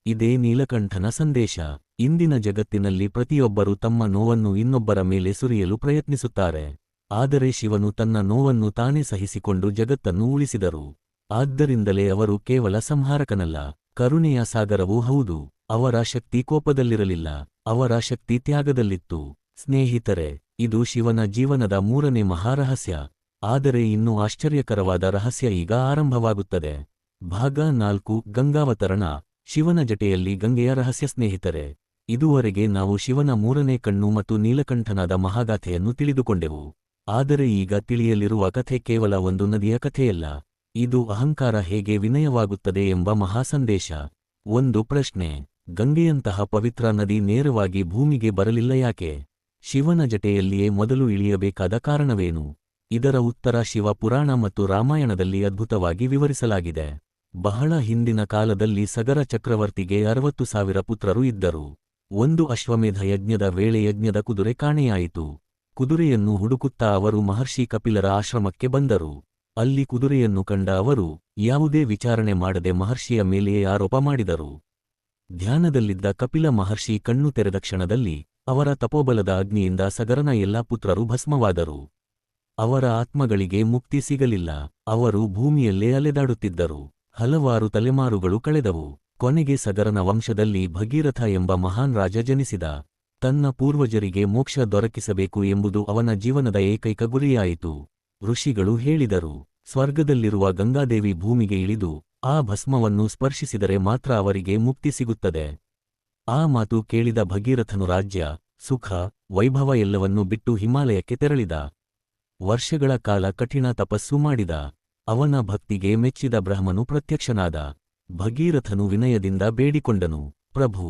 ಇದೇ ನೀಲಕಂಠನ ಸಂದೇಶ. ಇಂದಿನ ಜಗತ್ತಿನಲ್ಲಿ ಪ್ರತಿಯೊಬ್ಬರೂ ತಮ್ಮ ನೋವನ್ನು ಇನ್ನೊಬ್ಬರ ಮೇಲೆ ಸುರಿಯಲು ಪ್ರಯತ್ನಿಸುತ್ತಾರೆ. ಆದರೆ ಶಿವನು ತನ್ನ ನೋವನ್ನು ತಾನೇ ಸಹಿಸಿಕೊಂಡು ಜಗತ್ತನ್ನು ಉಳಿಸಿದರು. ಆದ್ದರಿಂದಲೇ ಅವರು ಕೇವಲ ಸಂಹಾರಕನಲ್ಲ, ಕರುಣೆಯ ಸಾಗರವೂ ಹೌದು. ಅವರ ಶಕ್ತಿ ಕೋಪದಲ್ಲಿರಲಿಲ್ಲ, ಅವರ ಶಕ್ತಿ ತ್ಯಾಗದಲ್ಲಿತ್ತು. ಸ್ನೇಹಿತರೆ, ಇದು ಶಿವನ ಜೀವನದ 3ನೇ ಮಹಾರಹಸ್ಯ. ಆದರೆ ಇನ್ನೂ ಆಶ್ಚರ್ಯಕರವಾದ ರಹಸ್ಯ ಈಗ ಆರಂಭವಾಗುತ್ತದೆ. ಭಾಗ 4 ಗಂಗಾವತರಣ. ಶಿವನ ಜಟೆಯಲ್ಲಿ ಗಂಗೆಯ ರಹಸ್ಯ. ಸ್ನೇಹಿತರೆ, ಇದುವರೆಗೆ ನಾವು ಶಿವನ 3ನೇ ಕಣ್ಣು ಮತ್ತು ನೀಲಕಂಠನಾದ ಮಹಾಗಾಥೆಯನ್ನು ತಿಳಿದುಕೊಂಡೆವು. ಆದರೆ ಈಗ ತಿಳಿಯಲಿರುವ ಕಥೆ ಕೇವಲ ಒಂದು ನದಿಯ ಕಥೆಯಲ್ಲ. ಇದು ಅಹಂಕಾರ ಹೇಗೆ ವಿನಯವಾಗುತ್ತದೆ ಎಂಬ ಮಹಾಸಂದೇಶ. ಒಂದು ಪ್ರಶ್ನೆ: ಗಂಗೆಯಂತಹ ಪವಿತ್ರ ನದಿ ನೇರವಾಗಿ ಭೂಮಿಗೆ ಬರಲಿಲ್ಲ ಯಾಕೆ? ಶಿವನ ಜಟೆಯಲ್ಲಿಯೇ ಮೊದಲು ಇಳಿಯಬೇಕಾದ ಕಾರಣವೇನು? ಇದರ ಉತ್ತರ ಶಿವ ಪುರಾಣ ಮತ್ತು ರಾಮಾಯಣದಲ್ಲಿ ಅದ್ಭುತವಾಗಿ ವಿವರಿಸಲಾಗಿದೆ. ಬಹಳ ಹಿಂದಿನ ಕಾಲದಲ್ಲಿ ಸಗರ ಚಕ್ರವರ್ತಿಗೆ 60,000 ಪುತ್ರರು ಇದ್ದರು. ಒಂದು ಅಶ್ವಮೇಧ ಯಜ್ಞದ ವೇಳೆ ಯಜ್ಞದ ಕುದುರೆ ಕಾಣೆಯಾಯಿತು. ಕುದುರೆಯನ್ನು ಹುಡುಕುತ್ತಾ ಅವರು ಮಹರ್ಷಿ ಕಪಿಲರ ಆಶ್ರಮಕ್ಕೆ ಬಂದರು. ಅಲ್ಲಿ ಕುದುರೆಯನ್ನು ಕಂಡ ಅವರು ಯಾವುದೇ ವಿಚಾರಣೆ ಮಾಡದೆ ಮಹರ್ಷಿಯ ಮೇಲೆಯೇ ಆರೋಪ ಮಾಡಿದರು. ಧ್ಯಾನದಲ್ಲಿದ್ದ ಕಪಿಲ ಮಹರ್ಷಿ ಕಣ್ಣು ತೆರೆದ ಕ್ಷಣದಲ್ಲಿ ಅವರ ತಪೋಬಲದ ಅಗ್ನಿಯಿಂದ ಸಗರನ ಎಲ್ಲಾ ಪುತ್ರರು ಭಸ್ಮವಾದರು. ಅವರ ಆತ್ಮಗಳಿಗೆ ಮುಕ್ತಿ ಸಿಗಲಿಲ್ಲ. ಅವರು ಭೂಮಿಯಲ್ಲೇ ಅಲೆದಾಡುತ್ತಿದ್ದರು. ಹಲವಾರು ತಲೆಮಾರುಗಳು ಕಳೆದವು. ಕೊನೆಗೆ ಸಗರನ ವಂಶದಲ್ಲಿ ಭಗೀರಥ ಎಂಬ ಮಹಾನ್ ರಾಜ ಜನಿಸಿದ. ತನ್ನ ಪೂರ್ವಜರಿಗೆ ಮೋಕ್ಷ ದೊರಕಿಸಬೇಕು ಎಂಬುದು ಅವನ ಜೀವನದ ಏಕೈಕ ಗುರಿಯಾಯಿತು. ಋಷಿಗಳು ಹೇಳಿದರು, ಸ್ವರ್ಗದಲ್ಲಿರುವ ಗಂಗಾದೇವಿ ಭೂಮಿಗೆ ಇಳಿದು ಆ ಭಸ್ಮವನ್ನು ಸ್ಪರ್ಶಿಸಿದರೆ ಮಾತ್ರ ಅವರಿಗೆ ಮುಕ್ತಿ ಸಿಗುತ್ತದೆ. ಆ ಮಾತು ಕೇಳಿದ ಭಗೀರಥನು ರಾಜ್ಯ, ಸುಖ, ವೈಭವ ಎಲ್ಲವನ್ನೂ ಬಿಟ್ಟು ಹಿಮಾಲಯಕ್ಕೆ ತೆರಳಿದ. ವರ್ಷಗಳ ಕಾಲ ಕಠಿಣ ತಪಸ್ಸು ಮಾಡಿದ. ಅವನ ಭಕ್ತಿಗೆ ಮೆಚ್ಚಿದ ಬ್ರಹ್ಮನು ಪ್ರತ್ಯಕ್ಷನಾದ. ಭಗೀರಥನು ವಿನಯದಿಂದ ಬೇಡಿಕೊಂಡನು, ಪ್ರಭು,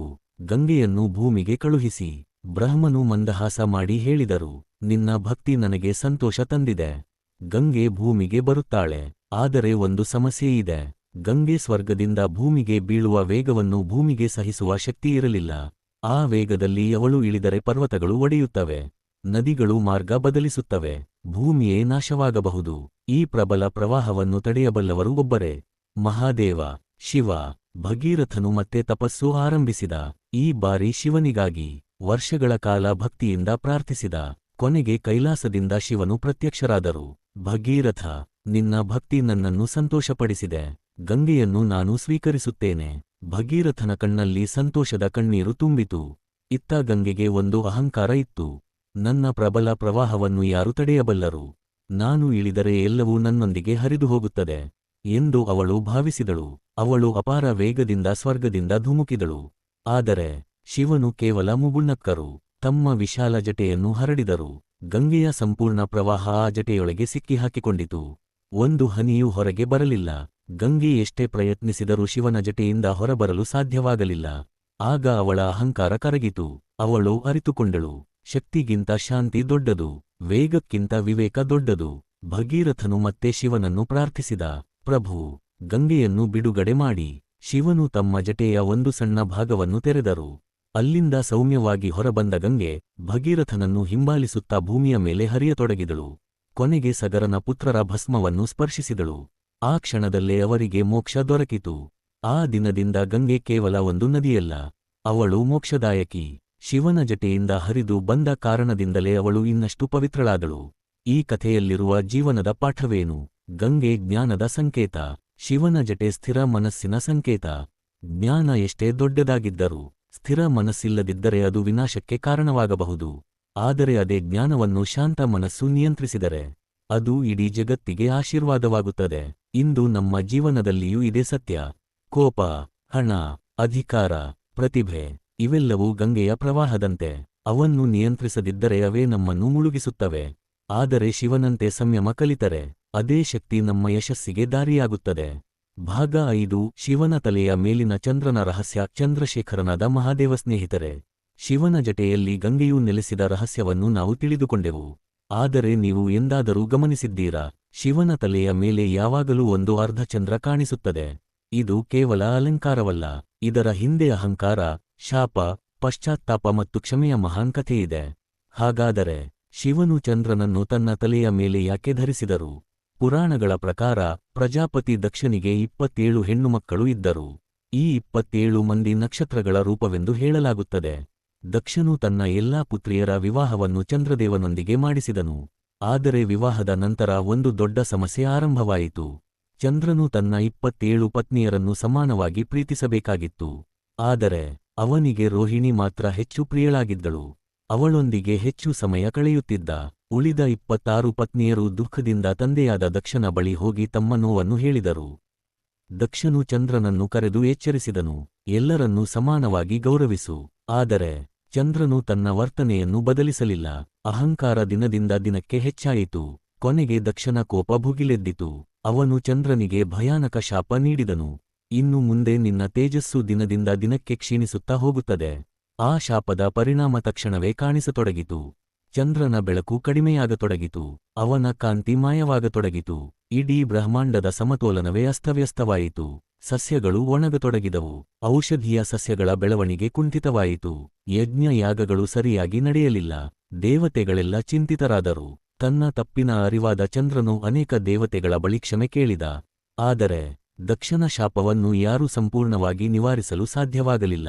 ಗಂಗೆಯನ್ನು ಭೂಮಿಗೆ ಕಳುಹಿಸಿ. ಬ್ರಹ್ಮನು ಮಂದಹಾಸ ಮಾಡಿ ಹೇಳಿದರು, ನಿನ್ನ ಭಕ್ತಿ ನನಗೆ ಸಂತೋಷ ತಂದಿದೆ. ಗಂಗೆ ಭೂಮಿಗೆ ಬರುತ್ತಾಳೆ. ಆದರೆ ಒಂದು ಸಮಸ್ಯೆಯಿದೆ. ಗಂಗೆ ಸ್ವರ್ಗದಿಂದ ಭೂಮಿಗೆ ಬೀಳುವ ವೇಗವನ್ನು ಭೂಮಿಗೆ ಸಹಿಸುವ ಶಕ್ತಿಯಿರಲಿಲ್ಲ. ಆ ವೇಗದಲ್ಲಿ ಅವಳು ಇಳಿದರೆ ಪರ್ವತಗಳು ಒಡೆಯುತ್ತವೆ, ನದಿಗಳು ಮಾರ್ಗ ಬದಲಿಸುತ್ತವೆ, ಭೂಮಿಯೇ ನಾಶವಾಗಬಹುದು. ಈ ಪ್ರಬಲ ಪ್ರವಾಹವನ್ನು ತಡೆಯಬಲ್ಲವರು ಒಬ್ಬರೇ, ಮಹಾದೇವ, ಶಿವ. ಭಗೀರಥನು ಮತ್ತೆ ತಪಸ್ಸು ಆರಂಭಿಸಿದ. ಈ ಬಾರಿ ಶಿವನಿಗಾಗಿ ವರ್ಷಗಳ ಕಾಲ ಭಕ್ತಿಯಿಂದ ಪ್ರಾರ್ಥಿಸಿದ. ಕೊನೆಗೆ ಕೈಲಾಸದಿಂದ ಶಿವನು ಪ್ರತ್ಯಕ್ಷರಾದರು. ಭಗೀರಥ, ನಿನ್ನ ಭಕ್ತಿ ನನ್ನನ್ನು ಸಂತೋಷಪಡಿಸಿದೆ. ಗಂಗೆಯನ್ನು ನಾನು ಸ್ವೀಕರಿಸುತ್ತೇನೆ. ಭಗೀರಥನ ಕಣ್ಣಲ್ಲಿ ಸಂತೋಷದ ಕಣ್ಣೀರು ತುಂಬಿತು. ಇತ್ತ ಗಂಗೆಗೆ ಒಂದು ಅಹಂಕಾರ ಇತ್ತು. ನನ್ನ ಪ್ರಬಲ ಪ್ರವಾಹವನ್ನು ಯಾರು ತಡೆಯಬಲ್ಲರು? ನಾನು ಇಳಿದರೆ ಎಲ್ಲವೂ ನನ್ನೊಂದಿಗೆ ಹರಿದು ಹೋಗುತ್ತದೆ ಎಂದು ಅವಳು ಭಾವಿಸಿದಳು. ಅವಳು ಅಪಾರ ವೇಗದಿಂದ ಸ್ವರ್ಗದಿಂದ ಧುಮುಕಿದಳು. ಆದರೆ ಶಿವನು ಕೇವಲ ಮುಗುಳ್ನಕ್ಕರು. ತಮ್ಮ ವಿಶಾಲ ಜಟೆಯನ್ನು ಹರಡಿದರು. ಗಂಗೆಯ ಸಂಪೂರ್ಣ ಪ್ರವಾಹ ಆ ಜಟೆಯೊಳಗೆ ಸಿಕ್ಕಿಹಾಕಿಕೊಂಡಿತು. ಒಂದು ಹನಿಯೂ ಹೊರಗೆ ಬರಲಿಲ್ಲ. ಗಂಗೆ ಎಷ್ಟೇ ಪ್ರಯತ್ನಿಸಿದರೂ ಶಿವನ ಜಟೆಯಿಂದ ಹೊರಬರಲು ಸಾಧ್ಯವಾಗಲಿಲ್ಲ. ಆಗ ಅವಳ ಅಹಂಕಾರ ಕರಗಿತು. ಅವಳು ಅರಿತುಕೊಂಡಳು, ಶಕ್ತಿಗಿಂತ ಶಾಂತಿ ದೊಡ್ಡದು, ವೇಗಕ್ಕಿಂತ ವಿವೇಕ ದೊಡ್ಡದು. ಭಗೀರಥನು ಮತ್ತೆ ಶಿವನನ್ನು ಪ್ರಾರ್ಥಿಸಿದ, ಪ್ರಭು, ಗಂಗೆಯನ್ನು ಬಿಡುಗಡೆ ಮಾಡಿ. ಶಿವನು ತಮ್ಮ ಜಟೆಯ ಒಂದು ಸಣ್ಣ ಭಾಗವನ್ನು ತೆರೆದರು. ಅಲ್ಲಿಂದ ಸೌಮ್ಯವಾಗಿ ಹೊರಬಂದ ಗಂಗೆ ಭಗೀರಥನನ್ನು ಹಿಂಬಾಲಿಸುತ್ತಾ ಭೂಮಿಯ ಮೇಲೆ ಹರಿಯತೊಡಗಿದಳು. ಕೊನೆಗೆ ಸಗರನ ಪುತ್ರರ ಭಸ್ಮವನ್ನು ಸ್ಪರ್ಶಿಸಿದಳು. ಆ ಕ್ಷಣದಲ್ಲೇ ಅವರಿಗೆ ಮೋಕ್ಷ ದೊರಕಿತು. ಆ ದಿನದಿಂದ ಗಂಗೆ ಕೇವಲ ಒಂದು ನದಿಯಲ್ಲ, ಅವಳು ಮೋಕ್ಷದಾಯಕಿ. ಶಿವನ ಜಟೆಯಿಂದ ಹರಿದು ಬಂದ ಕಾರಣದಿಂದಲೇ ಅವಳು ಇನ್ನಷ್ಟು ಪವಿತ್ರಳಾದಳು. ಈ ಕಥೆಯಲ್ಲಿರುವ ಜೀವನದ ಪಾಠವೇನು? ಗಂಗೆ ಜ್ಞಾನದ ಸಂಕೇತ, ಶಿವನ ಜಟೆ ಸ್ಥಿರ ಮನಸ್ಸಿನ ಸಂಕೇತ. ಜ್ಞಾನ ಎಷ್ಟೇ ದೊಡ್ಡದಾಗಿದ್ದರೂ ಸ್ಥಿರ ಮನಸ್ಸಿಲ್ಲದಿದ್ದರೆ ಅದು ವಿನಾಶಕ್ಕೆ ಕಾರಣವಾಗಬಹುದು. ಆದರೆ ಅದೇ ಜ್ಞಾನವನ್ನು ಶಾಂತ ಮನಸ್ಸು ನಿಯಂತ್ರಿಸಿದರೆ ಅದು ಇಡೀ ಜಗತ್ತಿಗೆ ಆಶೀರ್ವಾದವಾಗುತ್ತದೆ. ಇಂದು ನಮ್ಮ ಜೀವನದಲ್ಲಿಯೂ ಇದೇ ಸತ್ಯ. ಕೋಪ, ಹಣ, ಅಧಿಕಾರ, ಪ್ರತಿಭೆ ಇವೆಲ್ಲವೂ ಗಂಗೆಯ ಪ್ರವಾಹದಂತೆ. ಅವನ್ನು ನಿಯಂತ್ರಿಸದಿದ್ದರೆ ಅವೇ ನಮ್ಮನ್ನು ಮುಳುಗಿಸುತ್ತವೆ. ಆದರೆ ಶಿವನಂತೆ ಸಂಯಮ ಕಲಿತರೆ ಅದೇ ಶಕ್ತಿ ನಮ್ಮ ಯಶಸ್ಸಿಗೆ ದಾರಿಯಾಗುತ್ತದೆ. ಭಾಗ 5 ಶಿವನ ತಲೆಯ ಮೇಲಿನ ಚಂದ್ರನ ರಹಸ್ಯ. ಚಂದ್ರಶೇಖರನಾದ ಮಹಾದೇವ. ಸ್ನೇಹಿತರೆ, ಶಿವನ ಜಟೆಯಲ್ಲಿ ಗಂಗೆಯೂ ನೆಲೆಸಿದ ರಹಸ್ಯವನ್ನು ನಾವು ತಿಳಿದುಕೊಂಡೆವು. ಆದರೆ ನೀವು ಎಂದಾದರೂ ಗಮನಿಸಿದ್ದೀರಾ, ಶಿವನ ತಲೆಯ ಮೇಲೆ ಯಾವಾಗಲೂ ಒಂದು ಅರ್ಧಚಂದ್ರ ಕಾಣಿಸುತ್ತದೆ. ಇದು ಕೇವಲ ಅಲಂಕಾರವಲ್ಲ, ಇದರ ಹಿಂದೆ ಅಹಂಕಾರ, ಶಾಪ, ಪಶ್ಚಾತ್ತಾಪ ಮತ್ತು ಕ್ಷಮೆಯ ಮಹಾನ್ ಕಥೆಯಿದೆ. ಹಾಗಾದರೆ ಶಿವನು ಚಂದ್ರನನ್ನು ತನ್ನ ತಲೆಯ ಮೇಲೆ ಯಾಕೆ ಧರಿಸಿದರು? ಪುರಾಣಗಳ ಪ್ರಕಾರ ಪ್ರಜಾಪತಿ ದಕ್ಷನಿಗೆ 27 ಹೆಣ್ಣುಮಕ್ಕಳು ಇದ್ದರು. ಈ 27 ಮಂದಿ ನಕ್ಷತ್ರಗಳ ರೂಪವೆಂದು ಹೇಳಲಾಗುತ್ತದೆ. ದಕ್ಷನು ತನ್ನ ಎಲ್ಲಾ ಪುತ್ರಿಯರ ವಿವಾಹವನ್ನು ಚಂದ್ರದೇವನೊಂದಿಗೆ ಮಾಡಿಸಿದನು. ಆದರೆ ವಿವಾಹದ ನಂತರ ಒಂದು ದೊಡ್ಡ ಸಮಸ್ಯೆ ಆರಂಭವಾಯಿತು. ಚಂದ್ರನು ತನ್ನ 27 ಪತ್ನಿಯರನ್ನು ಸಮಾನವಾಗಿ ಪ್ರೀತಿಸಬೇಕಾಗಿತ್ತು. ಆದರೆ ಅವನಿಗೆ ರೋಹಿಣಿ ಮಾತ್ರ ಹೆಚ್ಚು ಪ್ರಿಯಳಾಗಿದ್ದಳು. ಅವಳೊಂದಿಗೆ ಹೆಚ್ಚು ಸಮಯ ಕಳೆಯುತ್ತಿದ್ದ. ಉಳಿದ 26 ಪತ್ನಿಯರು ದುಃಖದಿಂದ ತಂದೆಯಾದ ದಕ್ಷನ ಬಳಿ ಹೋಗಿ ತಮ್ಮ ನೋವನ್ನು ಹೇಳಿದರು. ದಕ್ಷನು ಚಂದ್ರನನ್ನು ಕರೆದು ಎಚ್ಚರಿಸಿದನು, ಎಲ್ಲರನ್ನೂ ಸಮಾನವಾಗಿ ಗೌರವಿಸು. ಆದರೆ ಚಂದ್ರನು ತನ್ನ ವರ್ತನೆಯನ್ನು ಬದಲಿಸಲಿಲ್ಲ. ಅಹಂಕಾರ ದಿನದಿಂದ ದಿನಕ್ಕೆ ಹೆಚ್ಚಾಯಿತು. ಕೊನೆಗೆ ದಕ್ಷನ ಕೋಪ ಭುಗಿಲೆದ್ದಿತು. ಅವನು ಚಂದ್ರನಿಗೆ ಭಯಾನಕ ಶಾಪ ನೀಡಿದನು, ಇನ್ನು ಮುಂದೆ ನಿನ್ನ ತೇಜಸ್ಸು ದಿನದಿಂದ ದಿನಕ್ಕೆ ಕ್ಷೀಣಿಸುತ್ತಾ ಹೋಗುತ್ತದೆ. ಆ ಶಾಪದ ಪರಿಣಾಮ ತಕ್ಷಣವೇ ಕಾಣಿಸತೊಡಗಿತು. ಚಂದ್ರನ ಬೆಳಕು ಕಡಿಮೆಯಾಗತೊಡಗಿತು. ಅವನ ಕಾಂತಿ ಮಾಯವಾಗತೊಡಗಿತು. ಇಡೀ ಬ್ರಹ್ಮಾಂಡದ ಸಮತೋಲನವೇ ಅಸ್ತವ್ಯಸ್ತವಾಯಿತು. ಸಸ್ಯಗಳು ಒಣಗತೊಡಗಿದವು. ಔಷಧೀಯ ಸಸ್ಯಗಳ ಬೆಳವಣಿಗೆ ಕುಂಠಿತವಾಯಿತು. ಯಜ್ಞ ಯಾಗಗಳು ಸರಿಯಾಗಿ ನಡೆಯಲಿಲ್ಲ. ದೇವತೆಗಳೆಲ್ಲ ಚಿಂತಿತರಾದರು. ತನ್ನ ತಪ್ಪಿನ ಅರಿವಾದ ಚಂದ್ರನು ಅನೇಕ ದೇವತೆಗಳ ಬಳಿ ಕ್ಷಮೆ ಕೇಳಿದ. ಆದರೆ ದಕ್ಷನ ಶಾಪವನ್ನು ಯಾರೂ ಸಂಪೂರ್ಣವಾಗಿ ನಿವಾರಿಸಲು ಸಾಧ್ಯವಾಗಲಿಲ್ಲ.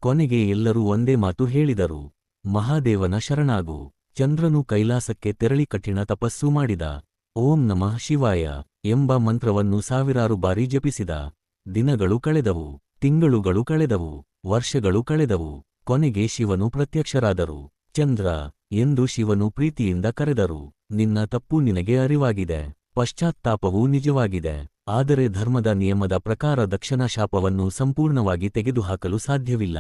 ಕೊನೆಗೆ ಎಲ್ಲರೂ ಒಂದೇ ಮಾತು ಹೇಳಿದರು, ಮಹಾದೇವನ ಶರಣಾಗು. ಚಂದ್ರನು ಕೈಲಾಸಕ್ಕೆ ತೆರಳಿ ಕಠಿಣ ತಪಸ್ಸು ಮಾಡಿದ. ಓಂ ನಮಃ ಶಿವಾಯ ಎಂಬ ಮಂತ್ರವನ್ನು ಸಾವಿರಾರು ಬಾರಿ ಜಪಿಸಿದ. ದಿನಗಳು ಕಳೆದವು, ತಿಂಗಳುಗಳು ಕಳೆದವು, ವರ್ಷಗಳು ಕಳೆದವು. ಕೊನೆಗೆ ಶಿವನು ಪ್ರತ್ಯಕ್ಷರಾದರು. ಚಂದ್ರ ಎಂದು ಶಿವನು ಪ್ರೀತಿಯಿಂದ ಕರೆದರು. ನಿನ್ನ ತಪ್ಪು ನಿನಗೆ ಅರಿವಾಗಿದೆ, ಪಶ್ಚಾತ್ತಾಪವೂ ನಿಜವಾಗಿದೆ. ಆದರೆ ಧರ್ಮದ ನಿಯಮದ ಪ್ರಕಾರ ದಕ್ಷನ ಶಾಪವನ್ನು ಸಂಪೂರ್ಣವಾಗಿ ತೆಗೆದುಹಾಕಲು ಸಾಧ್ಯವಿಲ್ಲ.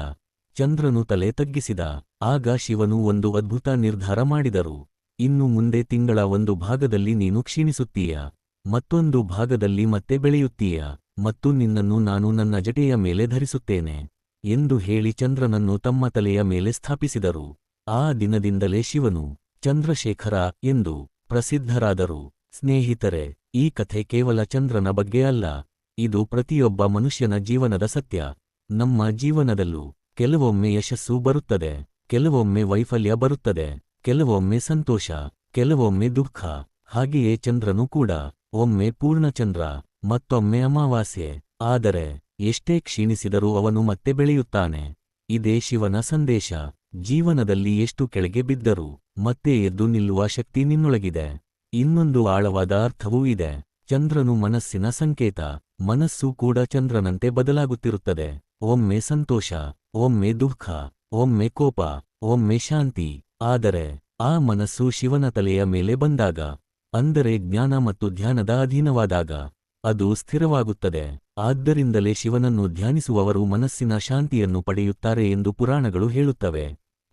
ಚಂದ್ರನು ತಲೆ ತಗ್ಗಿಸಿದ. ಆಗ ಶಿವನು ಒಂದು ಅದ್ಭುತ ನಿರ್ಧಾರ ಮಾಡಿದರು. ಇನ್ನು ಮುಂದೆ ತಿಂಗಳ ಒಂದು ಭಾಗದಲ್ಲಿ ನೀನು ಕ್ಷೀಣಿಸುತ್ತೀಯ, ಮತ್ತೊಂದು ಭಾಗದಲ್ಲಿ ಮತ್ತೆ ಬೆಳೆಯುತ್ತೀಯ, ಮತ್ತು ನಿನ್ನನ್ನು ನಾನು ನನ್ನ ಜಟೆಯ ಮೇಲೆ ಧರಿಸುತ್ತೇನೆ ಎಂದು ಹೇಳಿ ಚಂದ್ರನನ್ನು ತಮ್ಮ ತಲೆಯ ಮೇಲೆ ಸ್ಥಾಪಿಸಿದರು. ಆ ದಿನದಿಂದಲೇ ಶಿವನು ಚಂದ್ರಶೇಖರ ಎಂದು ಪ್ರಸಿದ್ಧರಾದರು. ಸ್ನೇಹಿತರೆ, ಈ ಕಥೆ ಕೇವಲ ಚಂದ್ರನ ಬಗ್ಗೆ ಅಲ್ಲ, ಇದು ಪ್ರತಿಯೊಬ್ಬ ಮನುಷ್ಯನ ಜೀವನದ ಸತ್ಯ. ನಮ್ಮ ಜೀವನದಲ್ಲೂ ಕೆಲವೊಮ್ಮೆ ಯಶಸ್ಸು ಬರುತ್ತದೆ, ಕೆಲವೊಮ್ಮೆ ವೈಫಲ್ಯ ಬರುತ್ತದೆ, ಕೆಲವೊಮ್ಮೆ ಸಂತೋಷ, ಕೆಲವೊಮ್ಮೆ ದುಃಖ. ಹಾಗೆಯೇ ಚಂದ್ರನು ಕೂಡ ಒಮ್ಮೆ ಪೂರ್ಣಚಂದ್ರ, ಮತ್ತೊಮ್ಮೆ ಅಮಾವಾಸ್ಯೆ. ಆದರೆ ಎಷ್ಟೇ ಕ್ಷೀಣಿಸಿದರೂ ಅವನು ಮತ್ತೆ ಬೆಳೆಯುತ್ತಾನೆ. ಇದೇ ಶಿವನ ಸಂದೇಶ. ಜೀವನದಲ್ಲಿ ಎಷ್ಟು ಕೆಳಗೆ ಬಿದ್ದರೂ ಮತ್ತೆ ಎದ್ದು ನಿಲ್ಲುವ ಶಕ್ತಿ ನಿನ್ನೊಳಗಿದೆ. ಇನ್ನೊಂದು ಆಳವಾದ ಅರ್ಥವೂ ಇದೆ. ಚಂದ್ರನು ಮನಸ್ಸಿನ ಸಂಕೇತ. ಮನಸ್ಸು ಕೂಡ ಚಂದ್ರನಂತೆ ಬದಲಾಗುತ್ತಿರುತ್ತದೆ. ಒಮ್ಮೆ ಸಂತೋಷ, ಒಮ್ಮೆ ದುಃಖ, ಒಮ್ಮೆ ಕೋಪ, ಒಮ್ಮೆ ಶಾಂತಿ. ಆದರೆ ಆ ಮನಸ್ಸು ಶಿವನ ತಲೆಯ ಮೇಲೆ ಬಂದಾಗ, ಅಂದರೆ ಜ್ಞಾನ ಮತ್ತು ಧ್ಯಾನದ ಅಧೀನವಾದಾಗ, ಅದು ಸ್ಥಿರವಾಗುತ್ತದೆ. ಆದ್ದರಿಂದಲೇ ಶಿವನನ್ನು ಧ್ಯಾನಿಸುವವರು ಮನಸ್ಸಿನ ಶಾಂತಿಯನ್ನು ಪಡೆಯುತ್ತಾರೆ ಎಂದು ಪುರಾಣಗಳು ಹೇಳುತ್ತವೆ.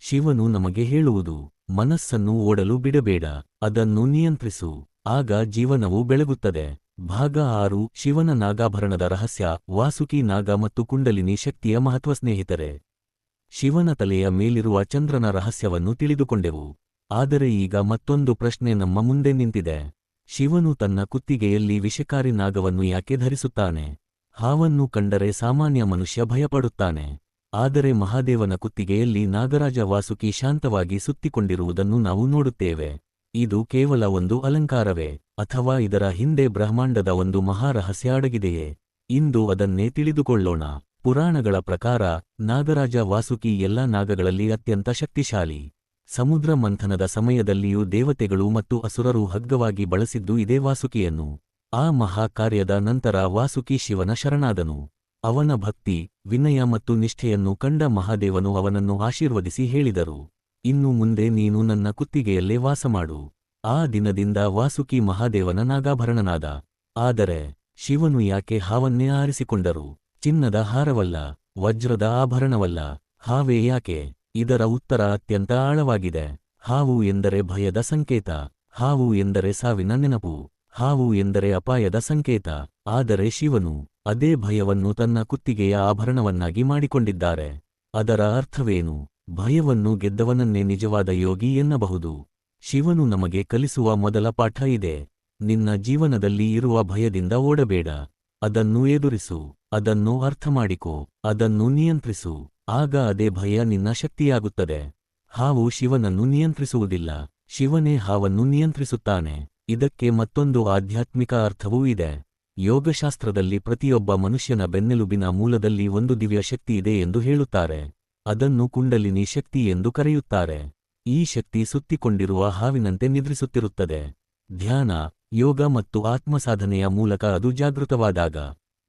ಶಿವನು ನಮಗೆ ಹೇಳುವುದು, ಮನಸ್ಸನ್ನು ಓಡಲು ಬಿಡಬೇಡ, ಅದನ್ನು ನಿಯಂತ್ರಿಸು, ಆಗ ಜೀವನವು ಬೆಳಗುತ್ತದೆ. ಭಾಗ 6 ಶಿವನ ನಾಗಾಭರಣದ ರಹಸ್ಯ. ವಾಸುಕಿ ನಾಗ ಮತ್ತು ಕುಂಡಲಿನಿ ಶಕ್ತಿಯ ಮಹತ್ವ. ಸ್ನೇಹಿತರೆ, ಶಿವನ ತಲೆಯ ಮೇಲಿರುವ ಚಂದ್ರನ ರಹಸ್ಯವನ್ನು ತಿಳಿದುಕೊಂಡೆವು. ಆದರೆ ಈಗ ಮತ್ತೊಂದು ಪ್ರಶ್ನೆ ನಮ್ಮ ಮುಂದೆ ನಿಂತಿದೆ. ಶಿವನು ತನ್ನ ಕುತ್ತಿಗೆಯಲ್ಲಿ ವಿಷಕಾರಿ ನಾಗವನ್ನು ಯಾಕೆ ಧರಿಸುತ್ತಾನೆ? ಹಾವನ್ನು ಕಂಡರೆ ಸಾಮಾನ್ಯ ಮನುಷ್ಯ ಭಯಪಡುತ್ತಾನೆ. ಆದರೆ ಮಹಾದೇವನ ಕುತ್ತಿಗೆಯಲ್ಲಿ ನಾಗರಾಜ ವಾಸುಕಿ ಶಾಂತವಾಗಿ ಸುತ್ತಿಕೊಂಡಿರುವುದನ್ನು ನಾವು ನೋಡುತ್ತೇವೆ. ಇದು ಕೇವಲ ಒಂದು ಅಲಂಕಾರವೇ, ಅಥವಾ ಇದರ ಹಿಂದೆ ಬ್ರಹ್ಮಾಂಡದ ಒಂದು ಮಹಾರಹಸ್ಯ ಅಡಗಿದೆಯೇ? ಇಂದು ಅದನ್ನೇ ತಿಳಿದುಕೊಳ್ಳೋಣ. ಪುರಾಣಗಳ ಪ್ರಕಾರ ನಾಗರಾಜ ವಾಸುಕಿ ಎಲ್ಲ ನಾಗಗಳಲ್ಲಿ ಅತ್ಯಂತ ಶಕ್ತಿಶಾಲಿ. ಸಮುದ್ರ ಮಂಥನದ ಸಮಯದಲ್ಲಿಯೂ ದೇವತೆಗಳು ಮತ್ತು ಅಸುರರು ಹಗ್ಗವಾಗಿ ಬಳಸಿದ್ದು ಇದೇ ವಾಸುಕಿಯನ್ನು. ಆ ಮಹಾ ಕಾರ್ಯದ ನಂತರ ವಾಸುಕಿ ಶಿವನ ಶರಣಾದನು. ಅವನ ಭಕ್ತಿ, ವಿನಯ ಮತ್ತು ನಿಷ್ಠೆಯನ್ನು ಕಂಡ ಮಹಾದೇವನು ಅವನನ್ನು ಆಶೀರ್ವದಿಸಿ ಹೇಳಿದರು, ಇನ್ನು ಮುಂದೆ ನೀನು ನನ್ನ ಕುತ್ತಿಗೆಯಲ್ಲೇ ವಾಸಮಾಡು. ಆ ದಿನದಿಂದ ವಾಸುಕಿ ಮಹಾದೇವನ ನಾಗಾಭರಣನಾದ. ಆದರೆ ಶಿವನು ಯಾಕೆ ಹಾವನ್ನೇ ಆರಿಸಿಕೊಂಡರು? ಚಿನ್ನದ ಹಾರವಲ್ಲ, ವಜ್ರದ ಆಭರಣವಲ್ಲ, ಹಾವೇ ಯಾಕೆ? ಇದರ ಉತ್ತರ ಅತ್ಯಂತ ಆಳವಾಗಿದೆ. ಹಾವು ಎಂದರೆ ಭಯದ ಸಂಕೇತ. ಹಾವು ಎಂದರೆ ಸಾವಿನ ನೆನಪು. ಹಾವು ಎಂದರೆ ಅಪಾಯದ ಸಂಕೇತ. ಆದರೆ ಶಿವನು ಅದೇ ಭಯವನ್ನು ತನ್ನ ಕುತ್ತಿಗೆಯ ಆಭರಣವನ್ನಾಗಿ ಮಾಡಿಕೊಂಡಿದ್ದಾರೆ. ಅದರ ಅರ್ಥವೇನು? ಭಯವನ್ನು ಗೆದ್ದವನನ್ನೇ ನಿಜವಾದ ಯೋಗಿ ಎನ್ನಬಹುದು. ಶಿವನು ನಮಗೆ ಕಲಿಸುವ ಮೊದಲ ಪಾಠ ಇದೆ. ನಿನ್ನ ಜೀವನದಲ್ಲಿ ಇರುವ ಭಯದಿಂದ ಓಡಬೇಡ. ಅದನ್ನು ಎದುರಿಸು, ಅದನ್ನು ಅರ್ಥಮಾಡಿಕೋ, ಅದನ್ನು ನಿಯಂತ್ರಿಸು. ಆಗ ಅದೇ ಭಯ ನಿನ್ನ ಶಕ್ತಿಯಾಗುತ್ತದೆ. ಹಾವು ಶಿವನನ್ನು ನಿಯಂತ್ರಿಸುವುದಿಲ್ಲ, ಶಿವನೇ ಹಾವನ್ನು ನಿಯಂತ್ರಿಸುತ್ತಾನೆ. ಇದಕ್ಕೆ ಮತ್ತೊಂದು ಆಧ್ಯಾತ್ಮಿಕ ಅರ್ಥವೂ ಇದೆ. ಯೋಗಶಾಸ್ತ್ರದಲ್ಲಿ ಪ್ರತಿಯೊಬ್ಬ ಮನುಷ್ಯನ ಬೆನ್ನೆಲುಬಿನ ಮೂಲದಲ್ಲಿ ಒಂದು ದಿವ್ಯ ಶಕ್ತಿ ಇದೆ ಎಂದು ಹೇಳುತ್ತಾರೆ. ಅದನ್ನು ಕುಂಡಲಿನಿ ಶಕ್ತಿ ಎಂದು ಕರೆಯುತ್ತಾರೆ. ಈ ಶಕ್ತಿ ಸುತ್ತಿಕೊಂಡಿರುವ ಹಾವಿನಂತೆ ನಿದ್ರಿಸುತ್ತಿರುತ್ತದೆ. ಧ್ಯಾನ, ಯೋಗ ಮತ್ತು ಆತ್ಮಸಾಧನೆಯ ಮೂಲಕ ಅದು ಜಾಗೃತವಾದಾಗ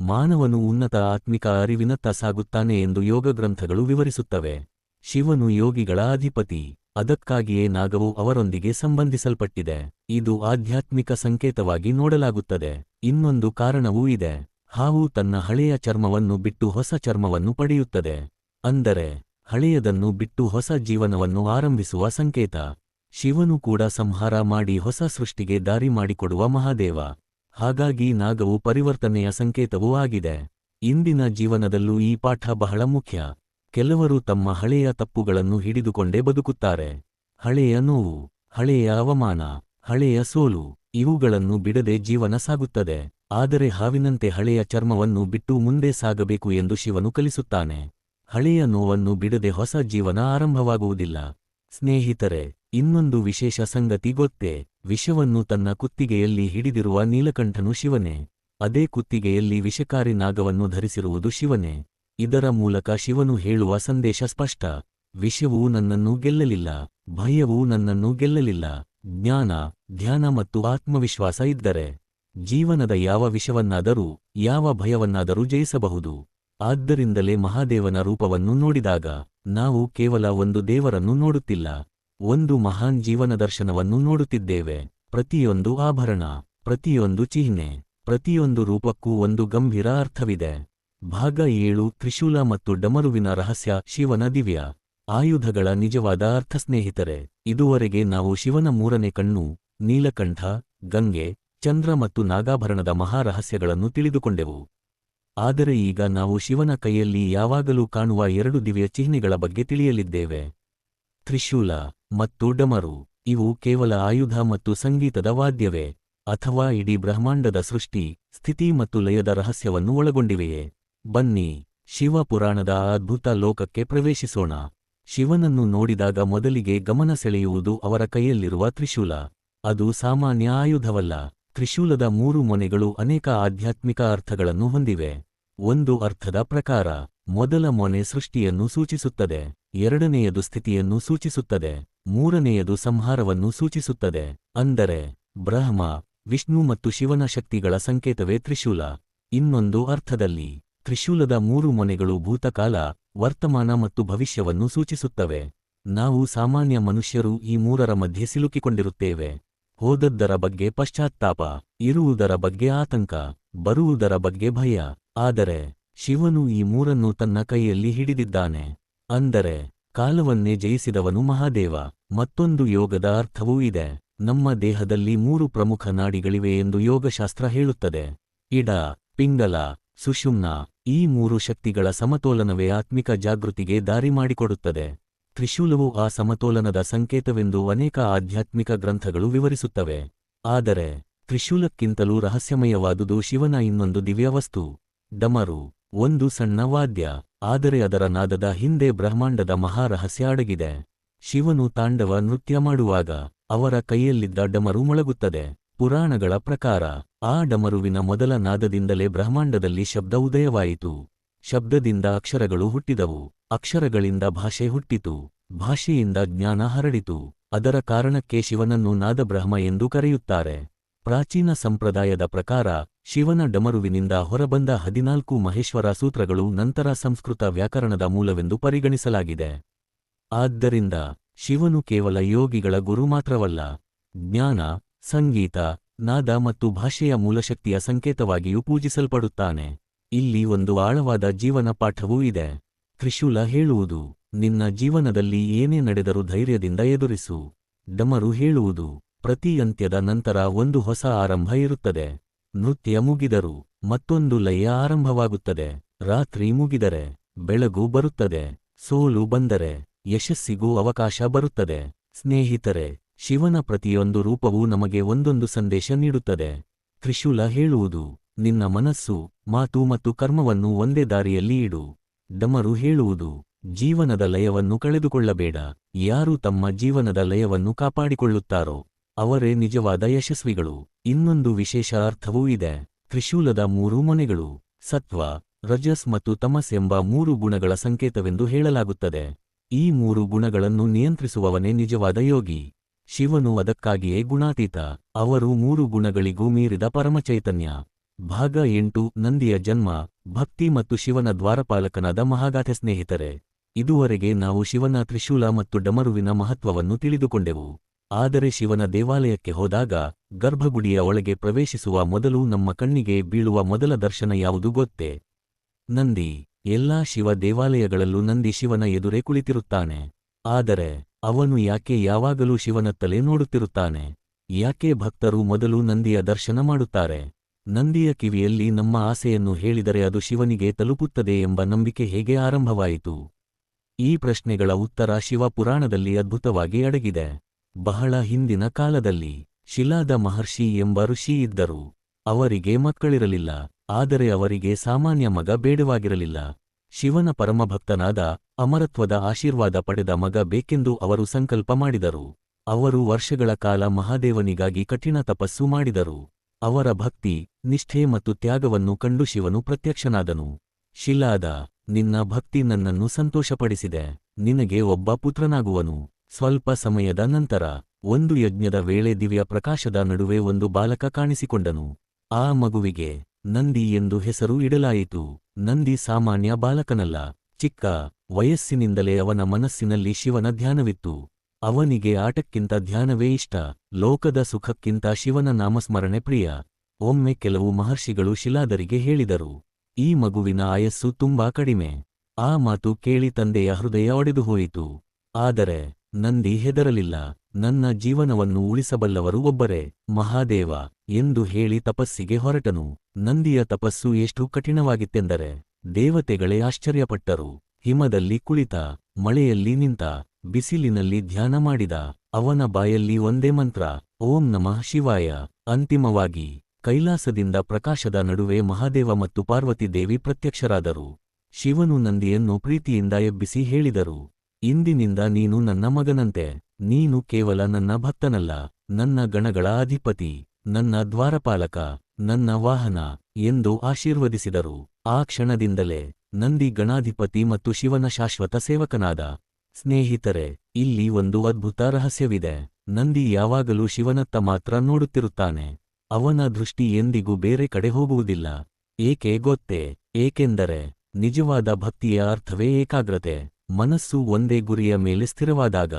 ಮಾನವನು ಉನ್ನತ ಆತ್ಮಿಕ ಅರಿವಿನತ್ತ ಸಾಗುತ್ತಾನೆ ಎಂದು ಯೋಗ ಗ್ರಂಥಗಳು ವಿವರಿಸುತ್ತವೆ. ಶಿವನು ಯೋಗಿಗಳ ಅಧಿಪತಿ. ಅದಕ್ಕಾಗಿಯೇ ನಾಗವು ಅವರೊಂದಿಗೆ ಸಂಬಂಧಿಸಲ್ಪಟ್ಟಿದೆ. ಇದು ಆಧ್ಯಾತ್ಮಿಕ ಸಂಕೇತವಾಗಿ ನೋಡಲಾಗುತ್ತದೆ. ಇನ್ನೊಂದು ಕಾರಣವೂ ಇದೆ. ಹಾವು ತನ್ನ ಹಳೆಯ ಚರ್ಮವನ್ನು ಬಿಟ್ಟು ಹೊಸ ಚರ್ಮವನ್ನು ಪಡೆಯುತ್ತದೆ. ಅಂದರೆ ಹಳೆಯದನ್ನು ಬಿಟ್ಟು ಹೊಸ ಜೀವನವನ್ನು ಆರಂಭಿಸುವ ಸಂಕೇತ. ಶಿವನು ಕೂಡ ಸಂಹಾರ ಮಾಡಿ ಹೊಸ ಸೃಷ್ಟಿಗೆ ದಾರಿ ಮಾಡಿಕೊಡುವ ಮಹಾದೇವ. ಹಾಗಾಗಿ ನಾಗವು ಪರಿವರ್ತನೆಯ ಸಂಕೇತವೂ ಆಗಿದೆ. ಇಂದಿನ ಜೀವನದಲ್ಲೂ ಈ ಪಾಠ ಬಹಳ ಮುಖ್ಯ. ಕೆಲವರು ತಮ್ಮ ಹಳೆಯ ತಪ್ಪುಗಳನ್ನು ಹಿಡಿದುಕೊಂಡೇ ಬದುಕುತ್ತಾರೆ. ಹಳೆಯ ನೋವು, ಹಳೆಯ ಅವಮಾನ, ಹಳೆಯ ಸೋಲು, ಇವುಗಳನ್ನು ಬಿಡದೆ ಜೀವನ ಸಾಗುತ್ತದೆ. ಆದರೆ ಹಾವಿನಂತೆ ಹಳೆಯ ಚರ್ಮವನ್ನು ಬಿಟ್ಟು ಮುಂದೆ ಸಾಗಬೇಕು ಎಂದು ಶಿವನು ಕಲಿಸುತ್ತಾನೆ. ಹಳೆಯ ನೋವನ್ನು ಬಿಡದೆ ಹೊಸ ಜೀವನ ಆರಂಭವಾಗುವುದಿಲ್ಲ. ಸ್ನೇಹಿತರೆ, ಇನ್ನೊಂದು ವಿಶೇಷ ಸಂಗತಿ ಗೊತ್ತೇ? ವಿಷವನ್ನು ತನ್ನ ಕುತ್ತಿಗೆಯಲ್ಲಿ ಹಿಡಿದಿರುವ ನೀಲಕಂಠನು ಶಿವನೇ. ಅದೇ ಕುತ್ತಿಗೆಯಲ್ಲಿ ವಿಷಕಾರಿ ನಾಗವನ್ನು ಧರಿಸಿರುವುದು ಶಿವನೇ. ಇದರ ಮೂಲಕ ಶಿವನು ಹೇಳುವ ಸಂದೇಶ ಸ್ಪಷ್ಟ. ವಿಷವೂ ನನ್ನನ್ನು ಗೆಲ್ಲಲಿಲ್ಲ, ಭಯವೂ ನನ್ನನ್ನು ಗೆಲ್ಲಲಿಲ್ಲ. ಜ್ಞಾನ, ಧ್ಯಾನ ಮತ್ತು ಆತ್ಮವಿಶ್ವಾಸ ಇದ್ದರೆ ಜೀವನದ ಯಾವ ವಿಷವನ್ನಾದರೂ, ಯಾವ ಭಯವನ್ನಾದರೂ ಜಯಿಸಬಹುದು. ಆದ್ದರಿಂದಲೇ ಮಹಾದೇವನ ರೂಪವನ್ನು ನೋಡಿದಾಗ ನಾವು ಕೇವಲ ಒಂದು ದೇವರನ್ನು ನೋಡುತ್ತಿಲ್ಲ, ಒಂದು ಮಹಾನ್ ಜೀವನ ದರ್ಶನವನ್ನು ನೋಡುತ್ತಿದ್ದೇವೆ. ಪ್ರತಿಯೊಂದು ಆಭರಣ, ಪ್ರತಿಯೊಂದು ಚಿಹ್ನೆ, ಪ್ರತಿಯೊಂದು ರೂಪಕ್ಕೂ ಒಂದು ಗಂಭೀರ ಅರ್ಥವಿದೆ. ಭಾಗ 7 ತ್ರಿಶೂಲ ಮತ್ತು ಡಮರುವಿನ ರಹಸ್ಯ. ಶಿವನ ದಿವ್ಯ ಆಯುಧಗಳ ನಿಜವಾದ ಅರ್ಥ. ಸ್ನೇಹಿತರೆ, ಇದುವರೆಗೆ ನಾವು ಶಿವನ ಮೂರನೇ ಕಣ್ಣು, ನೀಲಕಂಠ, ಗಂಗೆ, ಚಂದ್ರ ಮತ್ತು ನಾಗಾಭರಣದ ಮಹಾರಹಸ್ಯಗಳನ್ನು ತಿಳಿದುಕೊಂಡೆವು. ಆದರೆ ಈಗ ನಾವು ಶಿವನ ಕೈಯಲ್ಲಿ ಯಾವಾಗಲೂ ಕಾಣುವ 2 ದಿವ್ಯ ಚಿಹ್ನೆಗಳ ಬಗ್ಗೆ ತಿಳಿಯಲಿದ್ದೇವೆ. ತ್ರಿಶೂಲ ಮತ್ತು ಡಮರು. ಇವು ಕೇವಲ ಆಯುಧ ಮತ್ತು ಸಂಗೀತದ ವಾದ್ಯವೇ? ಅಥವಾ ಇಡೀ ಬ್ರಹ್ಮಾಂಡದ ಸೃಷ್ಟಿ, ಸ್ಥಿತಿ ಮತ್ತು ಲಯದ ರಹಸ್ಯವನ್ನು ಒಳಗೊಂಡಿವೆಯೇ? ಬನ್ನಿ, ಶಿವ ಪುರಾಣದ ಆ ಅದ್ಭುತ ಲೋಕಕ್ಕೆ ಪ್ರವೇಶಿಸೋಣ. ಶಿವನನ್ನು ನೋಡಿದಾಗ ಮೊದಲಿಗೆ ಗಮನ ಸೆಳೆಯುವುದು ಅವರ ಕೈಯಲ್ಲಿರುವ ತ್ರಿಶೂಲ. ಅದು ಸಾಮಾನ್ಯ ಆಯುಧವಲ್ಲ. ತ್ರಿಶೂಲದ 3 ಮೊನೆಗಳು ಅನೇಕ ಆಧ್ಯಾತ್ಮಿಕ ಅರ್ಥಗಳನ್ನು ಹೊಂದಿವೆ. ಒಂದು ಅರ್ಥದ ಪ್ರಕಾರ ಮೊದಲ ಮೊನೆ ಸೃಷ್ಟಿಯನ್ನು ಸೂಚಿಸುತ್ತದೆ, ಎರಡನೆಯದು ಸ್ಥಿತಿಯನ್ನು ಸೂಚಿಸುತ್ತದೆ, ಮೂರನೆಯದು ಸಂಹಾರವನ್ನು ಸೂಚಿಸುತ್ತದೆ. ಅಂದರೆ ಬ್ರಹ್ಮ, ವಿಷ್ಣು ಮತ್ತು ಶಿವನ ಶಕ್ತಿಗಳ ಸಂಕೇತವೇ ತ್ರಿಶೂಲ. ಇನ್ನೊಂದು ಅರ್ಥದಲ್ಲಿ ತ್ರಿಶೂಲದ 3 ಮೊನೆಗಳು ಭೂತಕಾಲ, ವರ್ತಮಾನ ಮತ್ತು ಭವಿಷ್ಯವನ್ನು ಸೂಚಿಸುತ್ತವೆ. ನಾವು ಸಾಮಾನ್ಯ ಮನುಷ್ಯರು ಈ 3ರ ಮಧ್ಯೆ ಸಿಲುಕಿಕೊಂಡಿರುತ್ತೇವೆ. ಹೋದದ್ದರ ಬಗ್ಗೆ ಪಶ್ಚಾತ್ತಾಪ, ಇರುವುದರ ಬಗ್ಗೆ ಆತಂಕ, ಬರುವುದರ ಬಗ್ಗೆ ಭಯ. ಆದರೆ ಶಿವನು ಈ 3ನ್ನು ತನ್ನ ಕೈಯಲ್ಲಿ ಹಿಡಿದಿದ್ದಾನೆ. ಅಂದರೆ ಕಾಲವನ್ನೇ ಜಯಿಸಿದವನು ಮಹಾದೇವ. ಮತ್ತೊಂದು ಯೋಗದ ಅರ್ಥವೂ ಇದೆ. ನಮ್ಮ ದೇಹದಲ್ಲಿ 3 ಪ್ರಮುಖ ನಾಡಿಗಳಿವೆ ಎಂದು ಯೋಗಶಾಸ್ತ್ರ ಹೇಳುತ್ತದೆ. ಇಡ, ಪಿಂಗಲ, ಸುಷುಮ್ನ. ಈ ಮೂರು ಶಕ್ತಿಗಳ ಸಮತೋಲನವೇ ಆತ್ಮಿಕ ಜಾಗೃತಿಗೆ ದಾರಿ ಮಾಡಿಕೊಡುತ್ತದೆ. ತ್ರಿಶೂಲವು ಆ ಸಮತೋಲನದ ಸಂಕೇತವೆಂದು ಅನೇಕ ಆಧ್ಯಾತ್ಮಿಕ ಗ್ರಂಥಗಳು ವಿವರಿಸುತ್ತವೆ. ಆದರೆ ತ್ರಿಶೂಲಕ್ಕಿಂತಲೂ ರಹಸ್ಯಮಯವಾದುದು ಶಿವನ ಇನ್ನೊಂದು ದಿವ್ಯವಸ್ತು, ಡಮರು. ಒಂದು ಸಣ್ಣ ವಾದ್ಯ, ಆದರೆ ಅದರ ನಾದದ ಹಿಂದೆ ಬ್ರಹ್ಮಾಂಡದ ಮಹಾರಹಸ್ಯ ಅಡಗಿದೆ. ಶಿವನು ತಾಂಡವ ನೃತ್ಯ ಮಾಡುವಾಗ ಅವರ ಕೈಯಲ್ಲಿದ್ದ ಡಮರು ಮೊಳಗುತ್ತದೆ. ಪುರಾಣಗಳ ಪ್ರಕಾರ ಆ ಡಮರುವಿನ ಮೊದಲ ನಾದದಿಂದಲೇ ಬ್ರಹ್ಮಾಂಡದಲ್ಲಿ ಶಬ್ದ ಉದಯವಾಯಿತು. ಶಬ್ದದಿಂದ ಅಕ್ಷರಗಳು ಹುಟ್ಟಿದವು, ಅಕ್ಷರಗಳಿಂದ ಭಾಷೆ ಹುಟ್ಟಿತು, ಭಾಷೆಯಿಂದ ಜ್ಞಾನ ಹರಡಿತು. ಅದರ ಕಾರಣಕ್ಕೆ ಶಿವನನ್ನು ನಾದಬ್ರಹ್ಮ ಎಂದು ಕರೆಯುತ್ತಾರೆ. ಪ್ರಾಚೀನ ಸಂಪ್ರದಾಯದ ಪ್ರಕಾರ ಶಿವನ ಡಮರುವಿನಿಂದ ಹೊರಬಂದ 14 ಮಹೇಶ್ವರ ಸೂತ್ರಗಳು ನಂತರ ಸಂಸ್ಕೃತ ವ್ಯಾಕರಣದ ಮೂಲವೆಂದು ಪರಿಗಣಿಸಲಾಗಿದೆ. ಆದ್ದರಿಂದ ಶಿವನು ಕೇವಲ ಯೋಗಿಗಳ ಗುರು ಮಾತ್ರವಲ್ಲ, ಜ್ಞಾನ, ಸಂಗೀತ, ನಾದ ಮತ್ತು ಭಾಷೆಯ ಮೂಲಶಕ್ತಿಯ ಸಂಕೇತವಾಗಿಯೂ ಪೂಜಿಸಲ್ಪಡುತ್ತಾನೆ. ಇಲ್ಲಿ ಒಂದು ಆಳವಾದ ಜೀವನ ಪಾಠವೂ ಇದೆ. ತ್ರಿಶೂಲ ಹೇಳುವುದು, ನಿನ್ನ ಜೀವನದಲ್ಲಿ ಏನೇ ನಡೆದರೂ ಧೈರ್ಯದಿಂದ ಎದುರಿಸು. ಡಮರು ಹೇಳುವುದು, ಪ್ರತಿ ಅಂತ್ಯದ ನಂತರ ಒಂದು ಹೊಸ ಆರಂಭ ಇರುತ್ತದೆ. ನೃತ್ಯ ಮುಗಿದರೂ ಮತ್ತೊಂದು ಲಯ ಆರಂಭವಾಗುತ್ತದೆ. ರಾತ್ರಿ ಮುಗಿದರೆ ಬೆಳಗು ಬರುತ್ತದೆ. ಸೋಲು ಬಂದರೆ ಯಶಸ್ಸಿಗೂ ಅವಕಾಶ ಬರುತ್ತದೆ. ಸ್ನೇಹಿತರೆ, ಶಿವನ ಪ್ರತಿಯೊಂದು ರೂಪವೂ ನಮಗೆ ಒಂದೊಂದು ಸಂದೇಶ ನೀಡುತ್ತದೆ. ತ್ರಿಶೂಲ ಹೇಳುವುದು, ನಿನ್ನ ಮನಸ್ಸು, ಮಾತು ಮತ್ತು ಕರ್ಮವನ್ನು ಒಂದೇ ದಾರಿಯಲ್ಲಿ ಇಡು. ಡಮರು ಹೇಳುವುದು, ಜೀವನದ ಲಯವನ್ನು ಕಳೆದುಕೊಳ್ಳಬೇಡ. ಯಾರು ತಮ್ಮ ಜೀವನದ ಲಯವನ್ನು ಕಾಪಾಡಿಕೊಳ್ಳುತ್ತಾರೋ ಅವರೇ ನಿಜವಾದ ಯಶಸ್ವಿಗಳು. ಇನ್ನೊಂದು ವಿಶೇಷ ಅರ್ಥವೂ ಇದೆ. ತ್ರಿಶೂಲದ 3 ಮೊನೆಗಳು ಸತ್ವ, ರಜಸ್ ಮತ್ತು ತಮಸ್ ಎಂಬ 3 ಗುಣಗಳ ಸಂಕೇತವೆಂದು ಹೇಳಲಾಗುತ್ತದೆ. ಈ 3 ಗುಣಗಳನ್ನು ನಿಯಂತ್ರಿಸುವವನೇ ನಿಜವಾದ ಯೋಗಿ. ಶಿವನು ಅದಕ್ಕಾಗಿಯೇ ಗುಣಾತೀತ. ಅವರು 3 ಗುಣಗಳಿಗೂ ಮೀರಿದ ಪರಮಚೈತನ್ಯ. ಭಾಗ 8 ನಂದಿಯ ಜನ್ಮ, ಭಕ್ತಿ ಮತ್ತು ಶಿವನ ದ್ವಾರಪಾಲಕನಾದ ಮಹಾಗಾಥೆ. ಸ್ನೇಹಿತರೆ, ಇದುವರೆಗೆ ನಾವು ಶಿವನ ತ್ರಿಶೂಲ ಮತ್ತು ಡಮರುವಿನ ಮಹತ್ವವನ್ನು ತಿಳಿದುಕೊಂಡೆವು. ಆದರೆ ಶಿವನ ದೇವಾಲಯಕ್ಕೆ ಹೋದಾಗ ಗರ್ಭಗುಡಿಯ ಒಳಗೆ ಪ್ರವೇಶಿಸುವ ಮೊದಲು ನಮ್ಮ ಕಣ್ಣಿಗೆ ಬೀಳುವ ಮೊದಲ ದರ್ಶನ ಯಾವುದು ಗೊತ್ತೇ? ನಂದಿ. ಎಲ್ಲಾ ಶಿವ ದೇವಾಲಯಗಳಲ್ಲೂ ನಂದಿ ಶಿವನ ಎದುರೇ ಕುಳಿತಿರುತ್ತಾನೆ. ಆದರೆ ಅವನು ಯಾಕೆ ಯಾವಾಗಲೂ ಶಿವನತ್ತಲೇ ನೋಡುತ್ತಿರುತ್ತಾನೆ? ಯಾಕೆ ಭಕ್ತರು ಮೊದಲು ನಂದಿಯ ದರ್ಶನ ಮಾಡುತ್ತಾರೆ? ನಂದಿಯ ಕಿವಿಯಲ್ಲಿ ನಮ್ಮ ಆಸೆಯನ್ನು ಹೇಳಿದರೆ ಅದು ಶಿವನಿಗೆ ತಲುಪುತ್ತದೆ ಎಂಬ ನಂಬಿಕೆ ಹೇಗೆ ಆರಂಭವಾಯಿತು? ಈ ಪ್ರಶ್ನೆಗಳ ಉತ್ತರ ಶಿವ ಪುರಾಣದಲ್ಲಿ ಅದ್ಭುತವಾಗಿ ಅಡಗಿದೆ. ಬಹಳ ಹಿಂದಿನ ಕಾಲದಲ್ಲಿ ಶಿಲಾದ ಮಹರ್ಷಿ ಎಂಬ ಋಷಿ ಇದ್ದರು. ಅವರಿಗೆ ಮಕ್ಕಳಿರಲಿಲ್ಲ, ಆದರೆ ಅವರಿಗೆ ಸಾಮಾನ್ಯ ಮಗ ಬೇಡವಾಗಿರಲಿಲ್ಲ. ಶಿವನ ಪರಮಭಕ್ತನಾದ, ಅಮರತ್ವದ ಆಶೀರ್ವಾದ ಪಡೆದ ಮಗ ಬೇಕೆಂದು ಅವರು ಸಂಕಲ್ಪ ಮಾಡಿದರು. ಅವರು ವರ್ಷಗಳ ಕಾಲ ಮಹಾದೇವನಿಗಾಗಿ ಕಠಿಣ ತಪಸ್ಸು ಮಾಡಿದರು. ಅವರ ಭಕ್ತಿ, ನಿಷ್ಠೆ ಮತ್ತು ತ್ಯಾಗವನ್ನು ಕಂಡು ಶಿವನು ಪ್ರತ್ಯಕ್ಷನಾದನು. ಶಿಲಾದ, ನಿನ್ನ ಭಕ್ತಿ ನನ್ನನ್ನು ಸಂತೋಷಪಡಿಸಿದೆ. ನಿನಗೆ ಒಬ್ಬ ಪುತ್ರನಾಗುವನು. ಸ್ವಲ್ಪ ಸಮಯದ ನಂತರ ಒಂದು ಯಜ್ಞದ ವೇಳೆ ದಿವ್ಯ ಪ್ರಕಾಶದ ನಡುವೆ ಒಂದು ಬಾಲಕ ಕಾಣಿಸಿಕೊಂಡನು. ಆ ಮಗುವಿಗೆ ನಂದಿ ಎಂದು ಹೆಸರು ಇಡಲಾಯಿತು. ನಂದಿ ಸಾಮಾನ್ಯ ಬಾಲಕನಲ್ಲ. ಚಿಕ್ಕ ವಯಸ್ಸಿನಿಂದಲೇ ಅವನ ಮನಸ್ಸಿನಲ್ಲಿ ಶಿವನ ಧ್ಯಾನವಿತ್ತು. ಅವನಿಗೆ ಆಟಕ್ಕಿಂತ ಧ್ಯಾನವೇ ಇಷ್ಟ. ಲೋಕದ ಸುಖಕ್ಕಿಂತ ಶಿವನ ನಾಮಸ್ಮರಣೆ ಪ್ರಿಯ. ಒಮ್ಮೆ ಕೆಲವು ಮಹರ್ಷಿಗಳು ಶಿಲಾದರಿಗೆ ಹೇಳಿದರು, ಈ ಮಗುವಿನ ಆಯಸ್ಸು ತುಂಬಾ ಕಡಿಮೆ. ಆ ಮಾತು ಕೇಳಿ ತಂದೆಯ ಹೃದಯ ಒಡೆದುಹೋಯಿತು. ಆದರೆ ನಂದಿ ಹೆದರಲಿಲ್ಲ. ನನ್ನ ಜೀವನವನ್ನು ಉಳಿಸಬಲ್ಲವರು ಒಬ್ಬರೇ, ಮಹಾದೇವ ಎಂದು ಹೇಳಿ ತಪಸ್ಸಿಗೆ ಹೊರಟನು. ನಂದಿಯ ತಪಸ್ಸು ಎಷ್ಟು ಕಠಿಣವಾಗಿತ್ತೆಂದರೆ ದೇವತೆಗಳೇ ಆಶ್ಚರ್ಯಪಟ್ಟರು. ಹಿಮದಲ್ಲಿ ಕುಳಿತ, ಮಳೆಯಲ್ಲಿ ನಿಂತ, ಬಿಸಿಲಿನಲ್ಲಿ ಧ್ಯಾನ ಮಾಡಿದ. ಅವನ ಬಾಯಲ್ಲಿ ಒಂದೇ ಮಂತ್ರ, ಓಂ ನಮಃ ಶಿವಾಯ. ಅಂತಿಮವಾಗಿ ಕೈಲಾಸದಿಂದ ಪ್ರಕಾಶದ ನಡುವೆ ಮಹಾದೇವ ಮತ್ತು ಪಾರ್ವತಿ ದೇವಿ ಪ್ರತ್ಯಕ್ಷರಾದರು. ಶಿವನು ನಂದಿಯನ್ನು ಪ್ರೀತಿಯಿಂದ ಎಬ್ಬಿಸಿ ಹೇಳಿದರು, ಇಂದಿನಿಂದ ನೀನು ನನ್ನ ಮಗನಂತೆ. ನೀನು ಕೇವಲ ನನ್ನ ಭಕ್ತನಲ್ಲ, ನನ್ನ ಗಣಗಳ ಅಧಿಪತಿ, ನನ್ನ ದ್ವಾರಪಾಲಕ, ನನ್ನ ವಾಹನ ಎಂದು ಆಶೀರ್ವದಿಸಿದರು. ಆ ಕ್ಷಣದಿಂದಲೇ ನಂದಿ ಗಣಾಧಿಪತಿ ಮತ್ತು ಶಿವನ ಶಾಶ್ವತ ಸೇವಕನಾದ. ಸ್ನೇಹಿತರೆ, ಇಲ್ಲಿ ಒಂದು ಅದ್ಭುತ ರಹಸ್ಯವಿದೆ. ನಂದಿ ಯಾವಾಗಲೂ ಶಿವನತ್ತ ಮಾತ್ರ ನೋಡುತ್ತಿರುತ್ತಾನೆ. ಅವನ ದೃಷ್ಟಿ ಎಂದಿಗೂ ಬೇರೆ ಕಡೆ ಹೋಗುವುದಿಲ್ಲ. ಏಕೆ ಗೊತ್ತೇ? ಏಕೆಂದರೆ ನಿಜವಾದ ಭಕ್ತಿಯ ಅರ್ಥವೇ ಏಕಾಗ್ರತೆ. ಮನಸ್ಸು ಒಂದೇ ಗುರಿಯ ಮೇಲೆ ಸ್ಥಿರವಾದಾಗ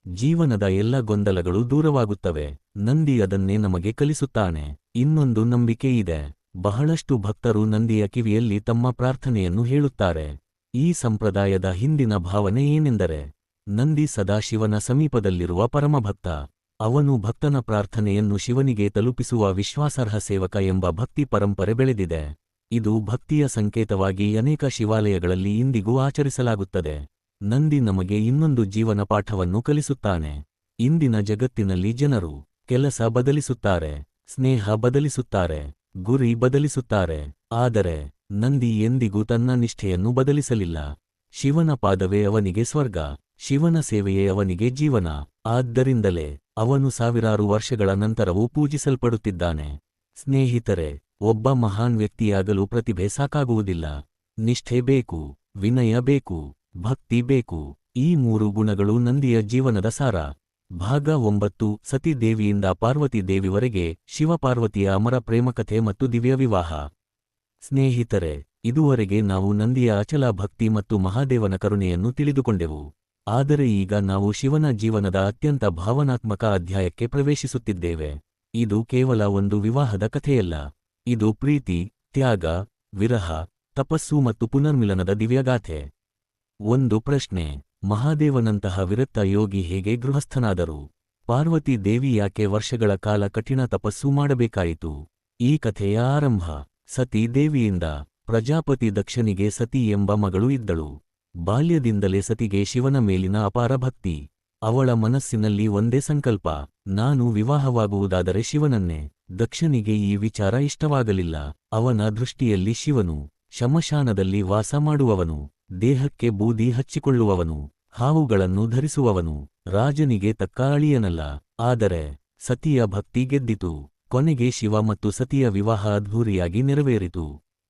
ಜೀವನದ ಎಲ್ಲ ಗೊಂದಲಗಳು ದೂರವಾಗುತ್ತವೆ. ನಂದಿ ಅದನ್ನೇ ನಮಗೆ ಕಲಿಸುತ್ತಾನೆ. ಇನ್ನೊಂದು ನಂಬಿಕೆಯಿದೆ. ಬಹಳಷ್ಟು ಭಕ್ತರು ನಂದಿಯ ಕಿವಿಯಲ್ಲಿ ತಮ್ಮ ಪ್ರಾರ್ಥನೆಯನ್ನು ಹೇಳುತ್ತಾರೆ. ಈ ಸಂಪ್ರದಾಯದ ಹಿಂದಿನ ಭಾವನೆ ಏನೆಂದರೆ, ನಂದಿ ಸದಾ ಶಿವನ ಸಮೀಪದಲ್ಲಿರುವ ಪರಮಭಕ್ತ. ಅವನು ಭಕ್ತನ ಪ್ರಾರ್ಥನೆಯನ್ನು ಶಿವನಿಗೆ ತಲುಪಿಸುವ ವಿಶ್ವಾಸಾರ್ಹ ಸೇವಕ ಎಂಬ ಭಕ್ತಿ ಪರಂಪರೆ ಬೆಳೆದಿದೆ. ಇದು ಭಕ್ತಿಯ ಸಂಕೇತವಾಗಿ ಅನೇಕ ಶಿವಾಲಯಗಳಲ್ಲಿ ಇಂದಿಗೂ ಆಚರಿಸಲಾಗುತ್ತದೆ. ನಂದಿ ನಮಗೆ ಇನ್ನೊಂದು ಜೀವನ ಪಾಠವನ್ನು ಕಲಿಸುತ್ತಾನೆ. ಇಂದಿನ ಜಗತ್ತಿನಲ್ಲಿ ಜನರು ಕೆಲಸ ಬದಲಿಸುತ್ತಾರೆ, ಸ್ನೇಹ ಬದಲಿಸುತ್ತಾರೆ, ಗುರಿ ಬದಲಿಸುತ್ತಾರೆ. ಆದರೆ ನಂದಿ ಎಂದಿಗೂ ತನ್ನ ನಿಷ್ಠೆಯನ್ನು ಬದಲಿಸಲಿಲ್ಲ. ಶಿವನ ಪಾದವೇ ಅವನಿಗೆ ಸ್ವರ್ಗ, ಶಿವನ ಸೇವೆಯೇ ಅವನಿಗೆ ಜೀವನ. ಆದ್ದರಿಂದಲೇ ಅವನು ಸಾವಿರಾರು ವರ್ಷಗಳ ನಂತರವೂ ಪೂಜಿಸಲ್ಪಡುತ್ತಿದ್ದಾನೆ. ಸ್ನೇಹಿತರೆ, ಒಬ್ಬ ಮಹಾನ್ ವ್ಯಕ್ತಿಯಾಗಲು ಪ್ರತಿಭೆ ಸಾಕಾಗುವುದಿಲ್ಲ. ನಿಷ್ಠೆ ಬೇಕು, ವಿನಯ ಬೇಕು, ಭಕ್ತಿ ಬೇಕು. ಈ 3 ಗುಣಗಳು ನಂದಿಯ ಜೀವನದ ಸಾರ. ಭಾಗ 9. ಸತಿ ದೇವಿಯಿಂದ ಪಾರ್ವತಿ ದೇವಿವರೆಗೆ ಶಿವಪಾರ್ವತಿಯ ಅಮರ ಪ್ರೇಮಕಥೆ ಮತ್ತು ದಿವ್ಯ ವಿವಾಹ. ಸ್ನೇಹಿತರೆ, ಇದುವರೆಗೆ ನಾವು ನಂದಿಯ ಅಚಲ ಭಕ್ತಿ ಮತ್ತು ಮಹಾದೇವನ ಕರುಣೆಯನ್ನು ತಿಳಿದುಕೊಂಡೆವು. ಆದರೆ ಈಗ ನಾವು ಶಿವನ ಜೀವನದ ಅತ್ಯಂತ ಭಾವನಾತ್ಮಕ ಅಧ್ಯಾಯಕ್ಕೆ ಪ್ರವೇಶಿಸುತ್ತಿದ್ದೇವೆ. ಇದು ಕೇವಲ ಒಂದು ವಿವಾಹದ ಕಥೆಯಲ್ಲ. ಇದು ಪ್ರೀತಿ, ತ್ಯಾಗ, ವಿರಹ, ತಪಸ್ಸು ಮತ್ತು ಪುನರ್ಮಿಲನದ ದಿವ್ಯಗಾಥೆ. ಒಂದು ಪ್ರಶ್ನೆ: ಮಹಾದೇವನಂತಹ ವಿರಕ್ತ ಯೋಗಿ ಹೇಗೆ ಗೃಹಸ್ಥನಾದರು? ಪಾರ್ವತಿ ದೇವಿ ಯಾಕೆ ವರ್ಷಗಳ ಕಾಲ ಕಠಿಣ ತಪಸ್ಸು ಮಾಡಬೇಕಾಯಿತು? ಈ ಕಥೆಯ ಆರಂಭ ಸತಿ ದೇವಿಯಿಂದ. ಪ್ರಜಾಪತಿ ದಕ್ಷನಿಗೆ ಸತಿ ಎಂಬ ಮಗಳು ಇದ್ದಳು. ಬಾಲ್ಯದಿಂದಲೇ ಸತಿಗೆ ಶಿವನ ಮೇಲಿನ ಅಪಾರ ಭಕ್ತಿ. ಅವಳ ಮನಸ್ಸಿನಲ್ಲಿ ಒಂದೇ ಸಂಕಲ್ಪ: ನಾನು ವಿವಾಹವಾಗುವುದಾದರೆ ಶಿವನನ್ನೇ. ದಕ್ಷನಿಗೆ ಈ ವಿಚಾರ ಇಷ್ಟವಾಗಲಿಲ್ಲ. ಅವನ ದೃಷ್ಟಿಯಲ್ಲಿ ಶಿವನು ಶಮಶಾನದಲ್ಲಿ ವಾಸ ಮಾಡುವವನು, ದೇಹಕ್ಕೆ ಬೂದಿ ಹಚ್ಚಿಕೊಳ್ಳುವವನು, ಹಾವುಗಳನ್ನು ಧರಿಸುವವನು, ರಾಜನಿಗೆ ತಕ್ಕ ಅಳಿಯನಲ್ಲ. ಆದರೆ ಸತಿಯ ಭಕ್ತಿ ಗೆದ್ದಿತು. ಕೊನೆಗೆ ಶಿವ ಮತ್ತು ಸತಿಯ ವಿವಾಹ ಅದ್ಧೂರಿಯಾಗಿ ನೆರವೇರಿತು.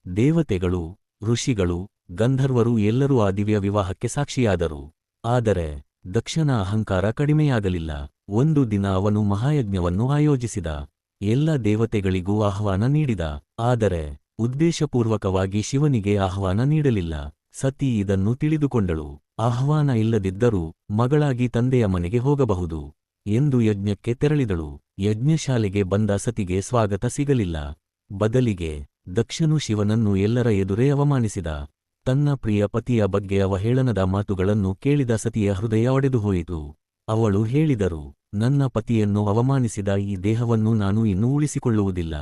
ದೇವತೆಗಳು, ಋಷಿಗಳು, ಗಂಧರ್ವರು ಎಲ್ಲರೂ ಆ ದಿವ್ಯ ವಿವಾಹಕ್ಕೆ ಸಾಕ್ಷಿಯಾದರು. ಆದರೆ ದಕ್ಷನ ಅಹಂಕಾರ ಕಡಿಮೆಯಾಗಲಿಲ್ಲ. ಒಂದು ದಿನ ಅವನು ಮಹಾಯಜ್ಞವನ್ನು ಆಯೋಜಿಸಿದ. ಎಲ್ಲ ದೇವತೆಗಳಿಗೂ ಆಹ್ವಾನ ನೀಡಿದ. ಆದರೆ ಉದ್ದೇಶಪೂರ್ವಕವಾಗಿ ಶಿವನಿಗೆ ಆಹ್ವಾನ ನೀಡಲಿಲ್ಲ. ಸತಿ ಇದನ್ನು ತಿಳಿದುಕೊಂಡಳು. ಆಹ್ವಾನ ಇಲ್ಲದಿದ್ದರೂ ಮಗಳಾಗಿ ತಂದೆಯ ಮನೆಗೆ ಹೋಗಬಹುದು ಎಂದು ಯಜ್ಞಕ್ಕೆ ತೆರಳಿದಳು. ಯಜ್ಞಶಾಲೆಗೆ ಬಂದ ಸತಿಗೆ ಸ್ವಾಗತ ಸಿಗಲಿಲ್ಲ. ಬದಲಿಗೆ ದಕ್ಷನು ಶಿವನನ್ನು ಎಲ್ಲರ ಎದುರೇ ಅವಮಾನಿಸಿದ. ತನ್ನ ಪ್ರಿಯ ಪತಿಯ ಬಗ್ಗೆ ಅವಹೇಳನದ ಮಾತುಗಳನ್ನು ಕೇಳಿದ ಸತಿಯ ಹೃದಯ ಒಡೆದುಹೋಯಿತು. ಅವಳು ಹೇಳಿದರು: ನನ್ನ ಪತಿಯನ್ನು ಅವಮಾನಿಸಿದ ಈ ದೇಹವನ್ನು ನಾನು ಇನ್ನೂ ಉಳಿಸಿಕೊಳ್ಳುವುದಿಲ್ಲ.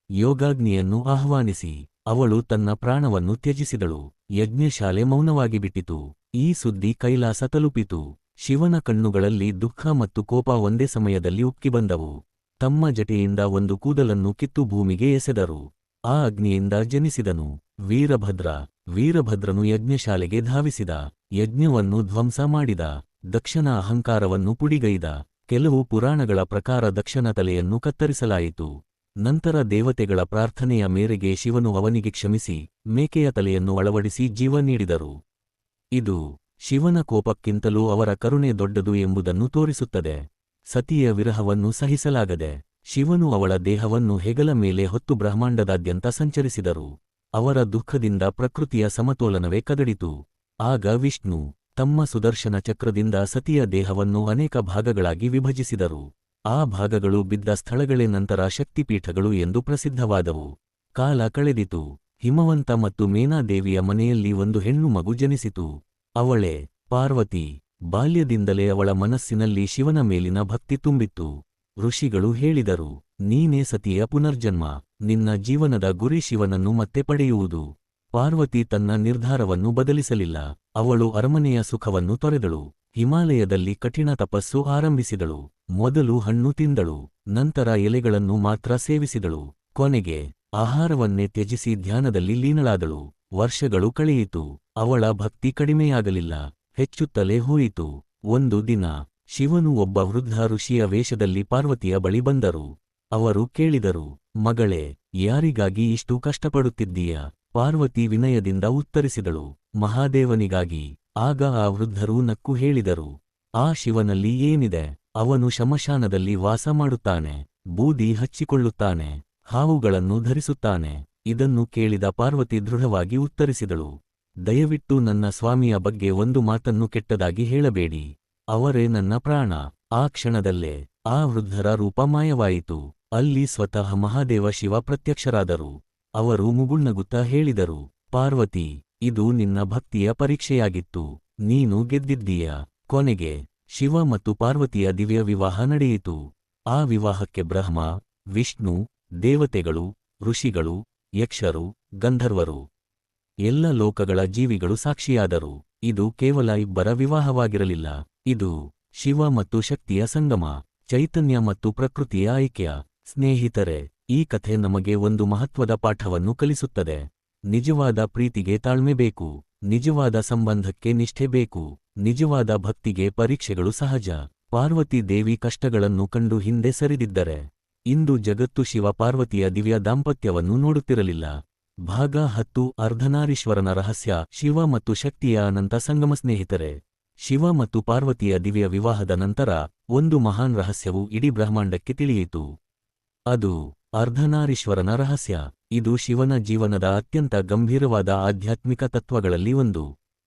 ಯೋಗಾಗ್ನಿಯನ್ನು ಆಹ್ವಾನಿಸಿ. ಅವಳು ತನ್ನ ಪ್ರಾಣವನ್ನು ತ್ಯಜಿಸಿದಳು. ಯಜ್ಞಶಾಲೆ ಮೌನವಾಗಿ ಬಿಟ್ಟಿತು. ಈ ಸುದ್ದಿ ಕೈಲಾಸ ತಲುಪಿತು. ಶಿವನ ಕಣ್ಣುಗಳಲ್ಲಿ ದುಃಖ ಮತ್ತು ಕೋಪ ಒಂದೇ ಸಮಯದಲ್ಲಿ ಉಕ್ಕಿಬಂದವು. ತಮ್ಮ ಜಟೆಯಿಂದ ಒಂದು ಕೂದಲನ್ನು ಕಿತ್ತು ಭೂಮಿಗೆ ಎಸೆದರು. ಆ ಅಗ್ನಿಯಿಂದ ಜನಿಸಿದನು ವೀರಭದ್ರ. ವೀರಭದ್ರನು ಯಜ್ಞಶಾಲೆಗೆ ಧಾವಿಸಿದ. ಯಜ್ಞವನ್ನು ಧ್ವಂಸ ಮಾಡಿದ. ದಕ್ಷನ ಅಹಂಕಾರವನ್ನು ಪುಡಿಗೈದ. ಕೆಲವು ಪುರಾಣಗಳ ಪ್ರಕಾರ ದಕ್ಷನ ತಲೆಯನ್ನು ಕತ್ತರಿಸಲಾಯಿತು. ನಂತರ ದೇವತೆಗಳ ಪ್ರಾರ್ಥನೆಯ ಮೇರೆಗೆ ಶಿವನು ಅವನಿಗೆ ಕ್ಷಮಿಸಿ ಮೇಕೆಯ ತಲೆಯನ್ನು ಅಳವಡಿಸಿ ಜೀವ ನೀಡಿದರು. ಇದು ಶಿವನ ಕೋಪಕ್ಕಿಂತಲೂ ಅವರ ಕರುಣೆ ದೊಡ್ಡದು ಎಂಬುದನ್ನು ತೋರಿಸುತ್ತದೆ. ಸತಿಯ ವಿರಹವನ್ನು ಸಹಿಸಲಾಗದೆ ಶಿವನು ಅವಳ ದೇಹವನ್ನು ಹೆಗಲ ಮೇಲೆ ಹೊತ್ತು ಬ್ರಹ್ಮಾಂಡದಾದ್ಯಂತ ಸಂಚರಿಸಿದರು. ಅವರ ದುಃಖದಿಂದ ಪ್ರಕೃತಿಯ ಸಮತೋಲನವೇ ಕದಡಿತು. ಆಗ ವಿಷ್ಣು ತಮ್ಮ ಸುದರ್ಶನ ಚಕ್ರದಿಂದ ಸತಿಯ ದೇಹವನ್ನು ಅನೇಕ ಭಾಗಗಳಾಗಿ ವಿಭಜಿಸಿದರು. ಆ ಭಾಗಗಳು ಬಿದ್ದ ಸ್ಥಳಗಳೇ ನಂತರ ಶಕ್ತಿಪೀಠಗಳು ಎಂದು ಪ್ರಸಿದ್ಧವಾದವು. ಕಾಲ ಕಳೆದಿತು. ಹಿಮವಂತ ಮತ್ತು ಮೇನಾದೇವಿಯ ಮನೆಯಲ್ಲಿ ಒಂದು ಹೆಣ್ಣು ಮಗು ಜನಿಸಿತು. ಅವಳೇ ಪಾರ್ವತಿ. ಬಾಲ್ಯದಿಂದಲೇ ಅವಳ ಮನಸ್ಸಿನಲ್ಲಿ ಶಿವನ ಮೇಲಿನ ಭಕ್ತಿ ತುಂಬಿತ್ತು. ಋಷಿಗಳು ಹೇಳಿದರು: ನೀನೇ ಸತಿಯ ಪುನರ್ಜನ್ಮ. ನಿನ್ನ ಜೀವನದ ಗುರಿ ಶಿವನನ್ನು ಮತ್ತೆ ಪಡೆಯುವುದು. ಪಾರ್ವತಿ ತನ್ನ ನಿರ್ಧಾರವನ್ನು ಬದಲಿಸಲಿಲ್ಲ. ಅವಳು ಅರಮನೆಯ ಸುಖವನ್ನು ತೊರೆದಳು. ಹಿಮಾಲಯದಲ್ಲಿ ಕಠಿಣ ತಪಸ್ಸು ಆರಂಭಿಸಿದಳು. ಮೊದಲು ಹಣ್ಣು ತಿಂದಳು, ನಂತರ ಎಲೆಗಳನ್ನು ಮಾತ್ರ ಸೇವಿಸಿದಳು. ಕೊನೆಗೆ ಆಹಾರವನ್ನೇ ತ್ಯಜಿಸಿ ಧ್ಯಾನದಲ್ಲಿ ಲೀನಳಾದಳು. ವರ್ಷಗಳು ಕಳೆಯಿತು. ಅವಳ ಭಕ್ತಿ ಕಡಿಮೆಯಾಗಲಿಲ್ಲ, ಹೆಚ್ಚುತ್ತಲೇ ಹೋಯಿತು. ಒಂದು ದಿನ ಶಿವನು ಒಬ್ಬ ವೃದ್ಧ ಋಷಿಯ ವೇಷದಲ್ಲಿ ಪಾರ್ವತಿಯ ಬಳಿ ಬಂದರು. ಅವರು ಕೇಳಿದರು: ಮಗಳೇ, ಯಾರಿಗಾಗಿ ಇಷ್ಟು ಕಷ್ಟಪಡುತ್ತಿದ್ದೀಯ? ಪಾರ್ವತಿ ವಿನಯದಿಂದ ಉತ್ತರಿಸಿದಳು: ಮಹಾದೇವನಿಗಾಗಿ. ಆಗ ಆ ವೃದ್ಧರು ನಕ್ಕು ಹೇಳಿದರು: ಆ ಶಿವನಲ್ಲಿ ಏನಿದೆ? ಅವನು ಶಮಶಾನದಲ್ಲಿ ವಾಸ ಮಾಡುತ್ತಾನೆ, ಬೂದಿ ಹಚ್ಚಿಕೊಳ್ಳುತ್ತಾನೆ, ಹಾವುಗಳನ್ನು ಧರಿಸುತ್ತಾನೆ. ಇದನ್ನು ಕೇಳಿದ ಪಾರ್ವತಿ ದೃಢವಾಗಿ ಉತ್ತರಿಸಿದಳು: ದಯವಿಟ್ಟು ನನ್ನ ಸ್ವಾಮಿಯ ಬಗ್ಗೆ ಒಂದು ಮಾತನ್ನು ಕೆಟ್ಟದಾಗಿ ಹೇಳಬೇಡಿ. ಅವರೇ ನನ್ನ ಪ್ರಾಣ. ಆ ಕ್ಷಣದಲ್ಲೇ ಆ ವೃದ್ಧರ ರೂಪ ಮಾಯವಾಯಿತು. ಅಲ್ಲಿ ಸ್ವತಃ ಮಹಾದೇವ ಶಿವ ಪ್ರತ್ಯಕ್ಷರಾದರು. ಅವರು ಮುಗುಳ್ನಗುತ್ತಾ ಹೇಳಿದರು: ಪಾರ್ವತಿ, ಇದು ನಿನ್ನ ಭಕ್ತಿಯ ಪರೀಕ್ಷೆಯಾಗಿತ್ತು. ನೀನು ಗೆದ್ದಿದ್ದೀಯ. ಕೊನೆಗೆ ಶಿವ ಮತ್ತು ಪಾರ್ವತಿಯ ದಿವ್ಯ ವಿವಾಹ ನಡೆಯಿತು. ಆ ವಿವಾಹಕ್ಕೆ ಬ್ರಹ್ಮ, ವಿಷ್ಣು, ದೇವತೆಗಳು, ಋಷಿಗಳು, ಯಕ್ಷರು, ಗಂಧರ್ವರು, ಎಲ್ಲ ಲೋಕಗಳ ಜೀವಿಗಳು ಸಾಕ್ಷಿಯಾದರು. ಇದು ಕೇವಲ ಇಬ್ಬರ ವಿವಾಹವಾಗಿರಲಿಲ್ಲ. ಇದು ಶಿವ ಮತ್ತು ಶಕ್ತಿಯ ಸಂಗಮ, ಚೈತನ್ಯ ಮತ್ತು ಪ್ರಕೃತಿಯ ಐಕ್ಯ. ಸ್ನೇಹಿತರೆ, ಈ ಕಥೆ ನಮಗೆ ಒಂದು ಮಹತ್ವದ ಪಾಠವನ್ನು ಕಲಿಸುತ್ತದೆ. ನಿಜವಾದ ಪ್ರೀತಿಗೆ ತಾಳ್ಮೆ ಬೇಕು, ನಿಜವಾದ ಸಂಬಂಧಕ್ಕೆ ನಿಷ್ಠೆ ಬೇಕು, ನಿಜವಾದ ಭಕ್ತಿಗೆ ಪರೀಕ್ಷೆಗಳು ಸಹಜ. ಪಾರ್ವತಿ ದೇವಿ ಕಷ್ಟಗಳನ್ನು ಕಂಡು ಹಿಂದೆ ಸರಿದಿದ್ದರೆ ಇಂದು ಜಗತ್ತು ಶಿವ ಪಾರ್ವತಿಯ ದಿವ್ಯ ದಾಂಪತ್ಯವನ್ನು ನೋಡುತ್ತಿರಲಿಲ್ಲ. ಭಾಗ 10 ಅರ್ಧನಾರೀಶ್ವರನ ರಹಸ್ಯ, ಶಿವ ಮತ್ತು ಶಕ್ತಿಯ ಅನಂತ ಸಂಗಮ. ಸ್ನೇಹಿತರೆ, ಶಿವ ಮತ್ತು ಪಾರ್ವತಿಯ ದಿವ್ಯ ವಿವಾಹದ ನಂತರ ಒಂದು ಮಹಾನ್ ರಹಸ್ಯವು ಇಡೀ ಬ್ರಹ್ಮಾಂಡಕ್ಕೆ ತಿಳಿಯಿತು. ಅದು ಅರ್ಧನಾರೀಶ್ವರನ ರಹಸ್ಯ. ಇದು ಶಿವನ ಜೀವನದ ಅತ್ಯಂತ ಗಂಭೀರವಾದ ಆಧ್ಯಾತ್ಮಿಕ ತತ್ವಗಳಲ್ಲಿ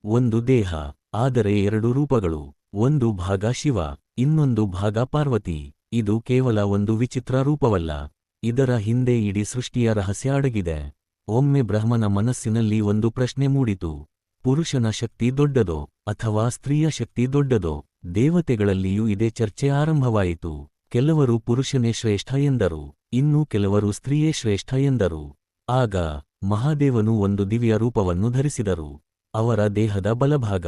ಒಂದು ದೇಹ, ಆದರೆ 2 ರೂಪಗಳು. ಒಂದು ಭಾಗ ಶಿವ, ಇನ್ನೊಂದು ಭಾಗ ಪಾರ್ವತಿ. ಇದು ಕೇವಲ ಒಂದು ವಿಚಿತ್ರ ರೂಪವಲ್ಲ, ಇದರ ಹಿಂದೆ ಇಡೀ ಸೃಷ್ಟಿಯ ರಹಸ್ಯ ಅಡಗಿದೆ. ಒಮ್ಮೆ ಬ್ರಹ್ಮನ ಮನಸ್ಸಿನಲ್ಲಿ ಒಂದು ಪ್ರಶ್ನೆ ಮೂಡಿತು. ಪುರುಷನ ಶಕ್ತಿ ದೊಡ್ಡದೋ ಅಥವಾ ಸ್ತ್ರೀಯ ಶಕ್ತಿ ದೊಡ್ಡದೋ? ದೇವತೆಗಳಲ್ಲಿಯೂ ಇದೇ ಚರ್ಚೆ ಆರಂಭವಾಯಿತು. ಕೆಲವರು ಪುರುಷನೇ ಶ್ರೇಷ್ಠ ಎಂದರು, ಇನ್ನು ಕೆಲವರು ಸ್ತ್ರೀಯೇ ಶ್ರೇಷ್ಠ ಎಂದರು. ಆಗ ಮಹಾದೇವನು ಒಂದು ದಿವ್ಯ ರೂಪವನ್ನು ಧರಿಸಿದರು. ಅವರ ದೇಹದ ಬಲಭಾಗ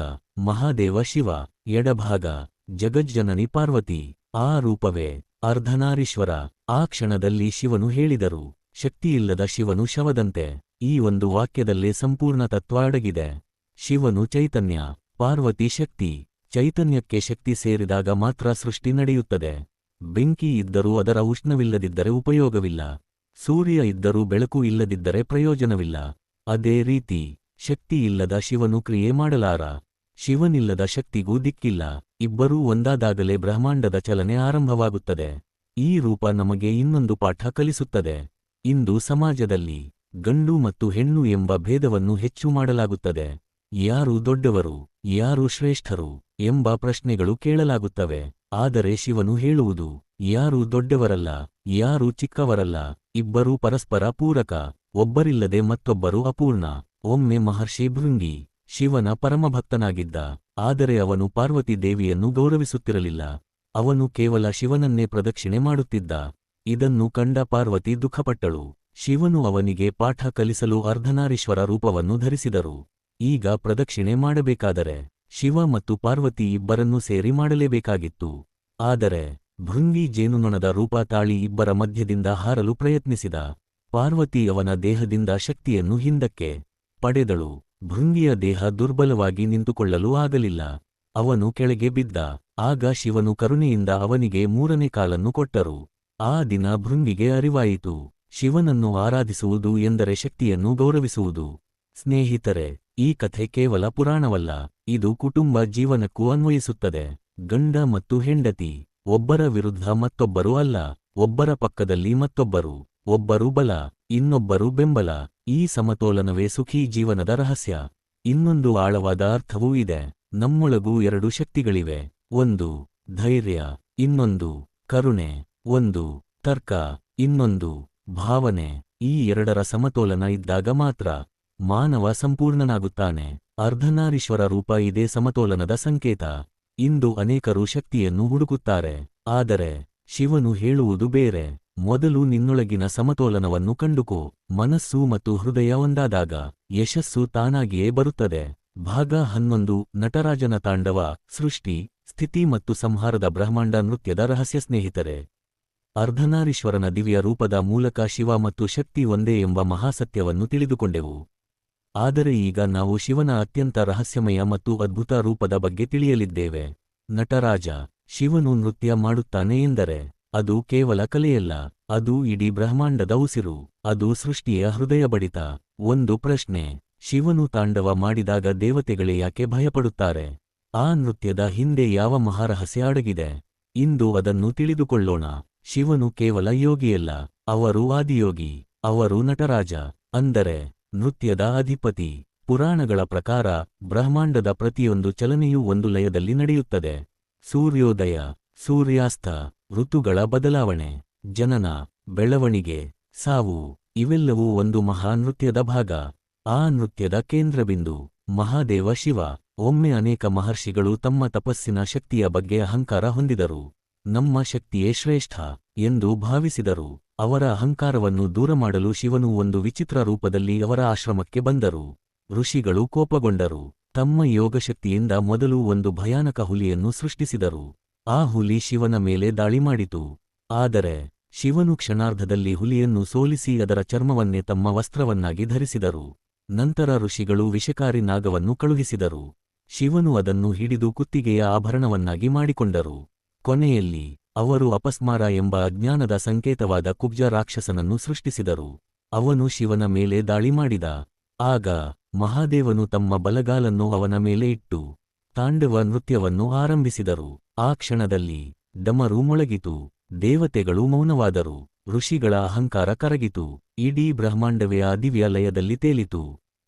ಮಹಾದೇವ ಶಿವ, ಎಡಭಾಗ ಜಗಜ್ಜನನಿ ಪಾರ್ವತಿ. ಆ ರೂಪವೇ ಅರ್ಧನಾರೀಶ್ವರ. ಆ ಕ್ಷಣದಲ್ಲಿ ಶಿವನು ಹೇಳಿದರು, ಶಕ್ತಿಯಿಲ್ಲದ ಶಿವನು ಶವದಂತೆ. ಈ ಒಂದು ವಾಕ್ಯದಲ್ಲೇ ಸಂಪೂರ್ಣ ತತ್ವ ಅಡಗಿದೆ. ಶಿವನು ಚೈತನ್ಯ, ಪಾರ್ವತಿ ಶಕ್ತಿ. ಚೈತನ್ಯಕ್ಕೆ ಶಕ್ತಿ ಸೇರಿದಾಗ ಮಾತ್ರ ಸೃಷ್ಟಿ ನಡೆಯುತ್ತದೆ. ಬೆಂಕಿ ಇದ್ದರೂ ಅದರ ಉಷ್ಣವಿಲ್ಲದಿದ್ದರೆ ಉಪಯೋಗವಿಲ್ಲ. ಸೂರ್ಯ ಇದ್ದರೂ ಬೆಳಕು ಇಲ್ಲದಿದ್ದರೆ ಪ್ರಯೋಜನವಿಲ್ಲ. ಅದೇ ರೀತಿ ಶಕ್ತಿಯಿಲ್ಲದ ಶಿವನು ಕ್ರಿಯೆ ಮಾಡಲಾರ. ಶಿವನಿಲ್ಲದ ಶಕ್ತಿಗೂ ದಿಕ್ಕಿಲ್ಲ. ಇಬ್ಬರೂ ಒಂದಾದಾಗಲೇ ಬ್ರಹ್ಮಾಂಡದ ಚಲನೆ ಆರಂಭವಾಗುತ್ತದೆ. ಈ ರೂಪ ನಮಗೆ ಇನ್ನೊಂದು ಪಾಠ ಕಲಿಸುತ್ತದೆ. ಇಂದು ಸಮಾಜದಲ್ಲಿ ಗಂಡು ಮತ್ತು ಹೆಣ್ಣು ಎಂಬ ಭೇದವನ್ನು ಹೆಚ್ಚು ಮಾಡಲಾಗುತ್ತದೆ. ಯಾರು ದೊಡ್ಡವರು, ಯಾರು ಶ್ರೇಷ್ಠರು ಎಂಬ ಪ್ರಶ್ನೆಗಳು ಕೇಳಲಾಗುತ್ತವೆ. ಆದರೆ ಶಿವನು ಹೇಳುವುದು, ಯಾರೂ ದೊಡ್ಡವರಲ್ಲ, ಯಾರೂ ಚಿಕ್ಕವರಲ್ಲ, ಇಬ್ಬರೂ ಪರಸ್ಪರ ಪೂರಕ, ಒಬ್ಬರಿಲ್ಲದೆ ಮತ್ತೊಬ್ಬರು ಅಪೂರ್ಣ. ಒಮ್ಮೆ ಮಹರ್ಷಿ ಭೃಂಗಿ ಶಿವನ ಪರಮಭಕ್ತನಾಗಿದ್ದ. ಆದರೆ ಅವನು ಪಾರ್ವತಿ ದೇವಿಯನ್ನು ಗೌರವಿಸುತ್ತಿರಲಿಲ್ಲ. ಅವನು ಕೇವಲ ಶಿವನನ್ನೇ ಪ್ರದಕ್ಷಿಣೆ ಮಾಡುತ್ತಿದ್ದ. ಇದನ್ನು ಕಂಡ ಪಾರ್ವತಿ ದುಃಖಪಟ್ಟಳು. ಶಿವನು ಅವನಿಗೆ ಪಾಠ ಕಲಿಸಲು ಅರ್ಧನಾರೀಶ್ವರ ರೂಪವನ್ನು ಧರಿಸಿದರು. ಈಗ ಪ್ರದಕ್ಷಿಣೆ ಮಾಡಬೇಕಾದರೆ ಶಿವ ಮತ್ತು ಪಾರ್ವತಿ ಇಬ್ಬರನ್ನೂ ಸೇರಿ ಮಾಡಲೇಬೇಕಾಗಿತ್ತು. ಆದರೆ ಭೃಂಗಿ ಜೇನುನೊಣದ ರೂಪ ತಾಳಿ ಇಬ್ಬರ ಮಧ್ಯದಿಂದ ಹಾರಲು ಪ್ರಯತ್ನಿಸಿದ. ಪಾರ್ವತಿ ಅವನ ದೇಹದಿಂದ ಶಕ್ತಿಯನ್ನು ಹಿಂದಕ್ಕೆ ಪಡೆದಳು. ಭೃಂಗಿಯ ದೇಹ ದುರ್ಬಲವಾಗಿ ನಿಂತುಕೊಳ್ಳಲು ಆಗಲಿಲ್ಲ. ಅವನು ಕೆಳಗೆ ಬಿದ್ದ. ಆಗ ಶಿವನು ಕರುಣೆಯಿಂದ ಅವನಿಗೆ 3ನೇ ಕಾಲನ್ನು ಕೊಟ್ಟರು. ಆ ದಿನ ಭೃಂಗಿಗೆ ಅರಿವಾಯಿತು, ಶಿವನನ್ನು ಆರಾಧಿಸುವುದು ಎಂದರೆ ಶಕ್ತಿಯನ್ನು ಗೌರವಿಸುವುದು. ಸ್ನೇಹಿತರೆ, ಈ ಕಥೆ ಕೇವಲ ಪುರಾಣವಲ್ಲ, ಇದು ಕುಟುಂಬ ಜೀವನಕ್ಕೂ ಅನ್ವಯಿಸುತ್ತದೆ. ಗಂಡ ಮತ್ತು ಹೆಂಡತಿ, ಒಬ್ಬರ ವಿರುದ್ಧ ಮತ್ತೊಬ್ಬರು ಅಲ್ಲ, ಒಬ್ಬರ ಪಕ್ಕದಲ್ಲಿ ಮತ್ತೊಬ್ಬರು, ಒಬ್ಬರು ಬಲ, ಇನ್ನೊಬ್ಬರು ಬೆಂಬಲ. ಈ ಸಮತೋಲನವೇ ಸುಖೀ ಜೀವನದ ರಹಸ್ಯ. ಇನ್ನೊಂದು ಆಳವಾದ ಅರ್ಥವೂ ಇದೆ. ನಮ್ಮೊಳಗೂ 2 ಶಕ್ತಿಗಳಿವೆ, ಒಂದು ಧೈರ್ಯ, ಇನ್ನೊಂದು ಕರುಣೆ, ಒಂದು ತರ್ಕ, ಇನ್ನೊಂದು ಭಾವನೆ. ಈ 2ರ ಸಮತೋಲನ ಇದ್ದಾಗ ಮಾತ್ರ ಮಾನವ ಸಂಪೂರ್ಣನಾಗುತ್ತಾನೆ. ಅರ್ಧನಾರೀಶ್ವರ ರೂಪ ಇದೇ ಸಮತೋಲನದ ಸಂಕೇತ. ಇಂದು ಅನೇಕರು ಶಕ್ತಿಯನ್ನು ಹುಡುಕುತ್ತಾರೆ, ಆದರೆ ಶಿವನು ಹೇಳುವುದು ಬೇರೆ. ಮೊದಲು ನಿನ್ನೊಳಗಿನ ಸಮತೋಲನವನ್ನು ಕಂಡುಕೋ. ಮನಸ್ಸು ಮತ್ತು ಹೃದಯ ಒಂದಾದಾಗ ಯಶಸ್ಸು ತಾನಾಗಿಯೇ ಬರುತ್ತದೆ. ಭಾಗ 11 ನಟರಾಜನ ತಾಂಡವ, ಸೃಷ್ಟಿ, ಸ್ಥಿತಿ ಮತ್ತು ಸಂಹಾರದ ಬ್ರಹ್ಮಾಂಡ ನೃತ್ಯದ ರಹಸ್ಯ. ಸ್ನೇಹಿತರೆ, ಅರ್ಧನಾರೀಶ್ವರನ ದಿವ್ಯ ರೂಪದ ಮೂಲಕ ಶಿವ ಮತ್ತು ಶಕ್ತಿ ಒಂದೇ ಎಂಬ ಮಹಾಸತ್ಯವನ್ನು ತಿಳಿದುಕೊಂಡೆವು. ಆದರೆ ಈಗ ನಾವು ಶಿವನ ಅತ್ಯಂತ ರಹಸ್ಯಮಯ ಮತ್ತು ಅದ್ಭುತ ರೂಪದ ಬಗ್ಗೆ ತಿಳಿಯಲಿದ್ದೇವೆ. ನಟರಾಜ. ಶಿವನು ನೃತ್ಯ ಮಾಡುತ್ತಾನೆ ಎಂದರೆ ಅದು ಕೇವಲ ಕಲೆಯಲ್ಲ, ಅದು ಇಡೀ ಬ್ರಹ್ಮಾಂಡದ ಉಸಿರು, ಅದು ಸೃಷ್ಟಿಯ ಹೃದಯ ಬಡಿತ. ಒಂದು ಪ್ರಶ್ನೆ, ಶಿವನು ತಾಂಡವ ಮಾಡಿದಾಗ ದೇವತೆಗಳೇ ಯಾಕೆ ಭಯಪಡುತ್ತಾರೆ? ಆ ನೃತ್ಯದ ಹಿಂದೆ ಯಾವ ಮಹಾರಹಸ್ಯ ಅಡಗಿದೆ? ಇಂದು ಅದನ್ನು ತಿಳಿದುಕೊಳ್ಳೋಣ. ಶಿವನು ಕೇವಲ ಯೋಗಿಯಲ್ಲ, ಅವರು ಆದಿಯೋಗಿ, ಅವರು ನಟರಾಜ, ಅಂದರೆ ನೃತ್ಯದ ಅಧಿಪತಿ. ಪುರಾಣಗಳ ಪ್ರಕಾರ ಬ್ರಹ್ಮಾಂಡದ ಪ್ರತಿಯೊಂದು ಚಲನೆಯೂ ಒಂದು ಲಯದಲ್ಲಿ ನಡೆಯುತ್ತದೆ. ಸೂರ್ಯೋದಯ, ಸೂರ್ಯಾಸ್ತ, ಋತುಗಳ ಬದಲಾವಣೆ, ಜನನ, ಬೆಳವಣಿಗೆ, ಸಾವು, ಇವೆಲ್ಲವೂ ಒಂದು ಮಹಾ ನೃತ್ಯದ ಭಾಗ. ಆ ನೃತ್ಯದ ಕೇಂದ್ರಬಿಂದು ಮಹಾದೇವ ಶಿವ. ಒಮ್ಮೆ ಅನೇಕ ಮಹರ್ಷಿಗಳು ತಮ್ಮ ತಪಸ್ಸಿನ ಶಕ್ತಿಯ ಬಗ್ಗೆ ಅಹಂಕಾರ ಹೊಂದಿದರು. ನಮ್ಮ ಶಕ್ತಿಯೇ ಶ್ರೇಷ್ಠ ಎಂದು ಭಾವಿಸಿದರು. ಅವರ ಅಹಂಕಾರವನ್ನು ದೂರಮಾಡಲು ಶಿವನು ಒಂದು ವಿಚಿತ್ರ ರೂಪದಲ್ಲಿ ಅವರ ಆಶ್ರಮಕ್ಕೆ ಬಂದರು. ಋಷಿಗಳು ಕೋಪಗೊಂಡರು. ತಮ್ಮ ಯೋಗಶಕ್ತಿಯಿಂದ ಮೊದಲು ಒಂದು ಭಯಾನಕ ಹುಲಿಯನ್ನು ಸೃಷ್ಟಿಸಿದರು. ಆ ಹುಲಿ ಶಿವನ ಮೇಲೆ ದಾಳಿ ಮಾಡಿತು. ಆದರೆ ಶಿವನು ಕ್ಷಣಾರ್ಧದಲ್ಲಿ ಹುಲಿಯನ್ನು ಸೋಲಿಸಿ ಅದರ ಚರ್ಮವನ್ನೇ ತಮ್ಮ ವಸ್ತ್ರವನ್ನಾಗಿ ಧರಿಸಿದರು. ನಂತರ ಋಷಿಗಳು ವಿಷಕಾರಿ ನಾಗವನ್ನು ಕಳುಹಿಸಿದರು. ಶಿವನು ಅದನ್ನು ಹಿಡಿದು ಕುತ್ತಿಗೆಯ ಆಭರಣವನ್ನಾಗಿ ಮಾಡಿಕೊಂಡರು. ಕೊನೆಯಲ್ಲಿ ಅವರು ಅಪಸ್ಮಾರ ಎಂಬ ಅಜ್ಞಾನದ ಸಂಕೇತವಾದ ಕುಬ್ಜ ರಾಕ್ಷಸನನ್ನು ಸೃಷ್ಟಿಸಿದರು. ಅವನು ಶಿವನ ಮೇಲೆ ದಾಳಿ ಮಾಡಿದ. ಆಗ ಮಹಾದೇವನು ತಮ್ಮ ಬಲಗಾಲನ್ನು ಅವನ ಮೇಲೆ ಇಟ್ಟು ತಾಂಡವ ನೃತ್ಯವನ್ನು ಆರಂಭಿಸಿದರು. ಆ ಕ್ಷಣದಲ್ಲಿ ಡಮರು ಮೊಳಗಿತು. ದೇವತೆಗಳು ಮೌನವಾದರು. ಋಷಿಗಳ ಅಹಂಕಾರ ಕರಗಿತು. ಇಡೀ ಬ್ರಹ್ಮಾಂಡವೇ ಆ ದಿವ್ಯ ಲಯದಲ್ಲಿ ತೇಲಿತು.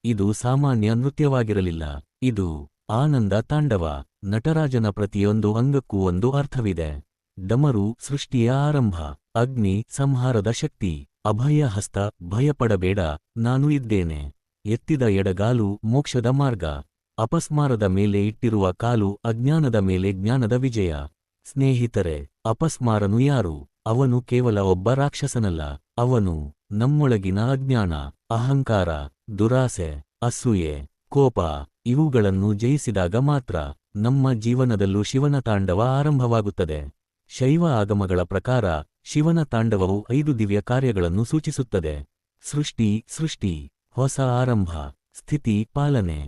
ಇದು ಸಾಮಾನ್ಯ ನೃತ್ಯವಾಗಿರಲಿಲ್ಲ. ಇದು ಆನಂದ ತಾಂಡವ. ನಟರಾಜನ ಪ್ರತಿಯೊಂದು ಅಂಗಕ್ಕೂ ಒಂದು ಅರ್ಥವಿದೆ. ಡಮರು ಸೃಷ್ಟಿಯ ಆರಂಭ, ಅಗ್ನಿ ಸಂಹಾರದ ಶಕ್ತಿ, ಅಭಯ ಹಸ್ತ ಭಯಪಡಬೇಡ ನಾನು ಇದ್ದೇನೆ, ಎತ್ತಿದ ಎಡಗಾಲು ಮೋಕ್ಷದ ಮಾರ್ಗ, ಅಪಸ್ಮಾರದ ಮೇಲೆ ಇಟ್ಟಿರುವ ಕಾಲು ಅಜ್ಞಾನದ ಮೇಲೆ ಜ್ಞಾನದ ವಿಜಯ. ಸ್ನೇಹಿತರೆ, ಅಪಸ್ಮಾರನು ಯಾರು? ಅವನು ಕೇವಲ ಒಬ್ಬ ರಾಕ್ಷಸನಲ್ಲ. ಅವನು ನಮ್ಮೊಳಗಿನ ಅಜ್ಞಾನ, ಅಹಂಕಾರ, ದುರಾಸೆ, ಅಸೂಯೆ, ಕೋಪ ಇವುಗಳನ್ನು ಜಯಿಸಿದಾಗ ಮಾತ್ರ ನಮ್ಮ ಜೀವನದಲ್ಲೂ ಶಿವನ ತಾಂಡವ ಆರಂಭವಾಗುತ್ತದೆ. ಶೈವ ಆಗಮಗಳ ಪ್ರಕಾರ ಶಿವನ ತಾಂಡವವು 5 ದಿವ್ಯ ಕಾರ್ಯಗಳನ್ನು ಸೂಚಿಸುತ್ತದೆ. ಸೃಷ್ಟಿ, ಹೊಸ ಆರಂಭ, ಸ್ಥಿತಿ ಪಾಲನೆ,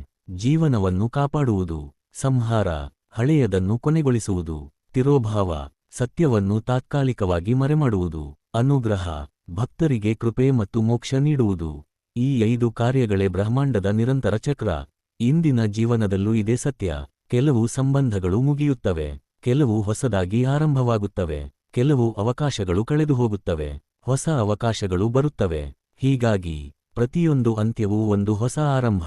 ಜೀವನವನ್ನು ಕಾಪಾಡುವುದು, ಸಂಹಾರ, ಹಳೆಯದನ್ನು ಕೊನೆಗೊಳಿಸುವುದು, ತಿರೋಭಾವ, ಸತ್ಯವನ್ನು ತಾತ್ಕಾಲಿಕವಾಗಿ ಮರೆಮಾಡುವುದು, ಅನುಗ್ರಹ, ಭಕ್ತರಿಗೆ ಕೃಪೆ ಮತ್ತು ಮೋಕ್ಷ ನೀಡುವುದು. ಈ 5 ಕಾರ್ಯಗಳೇ ಬ್ರಹ್ಮಾಂಡದ ನಿರಂತರ ಚಕ್ರ. ಇಂದಿನ ಜೀವನದಲ್ಲೂ ಇದೇ ಸತ್ಯ. ಕೆಲವು ಸಂಬಂಧಗಳು ಮುಗಿಯುತ್ತವೆ, ಕೆಲವು ಹೊಸದಾಗಿ ಆರಂಭವಾಗುತ್ತವೆ, ಕೆಲವು ಅವಕಾಶಗಳು ಕಳೆದುಹೋಗುತ್ತವೆ, ಹೊಸ ಅವಕಾಶಗಳು ಬರುತ್ತವೆ. ಹೀಗಾಗಿ ಪ್ರತಿಯೊಂದು ಅಂತ್ಯವೂ ಒಂದು ಹೊಸ ಆರಂಭ.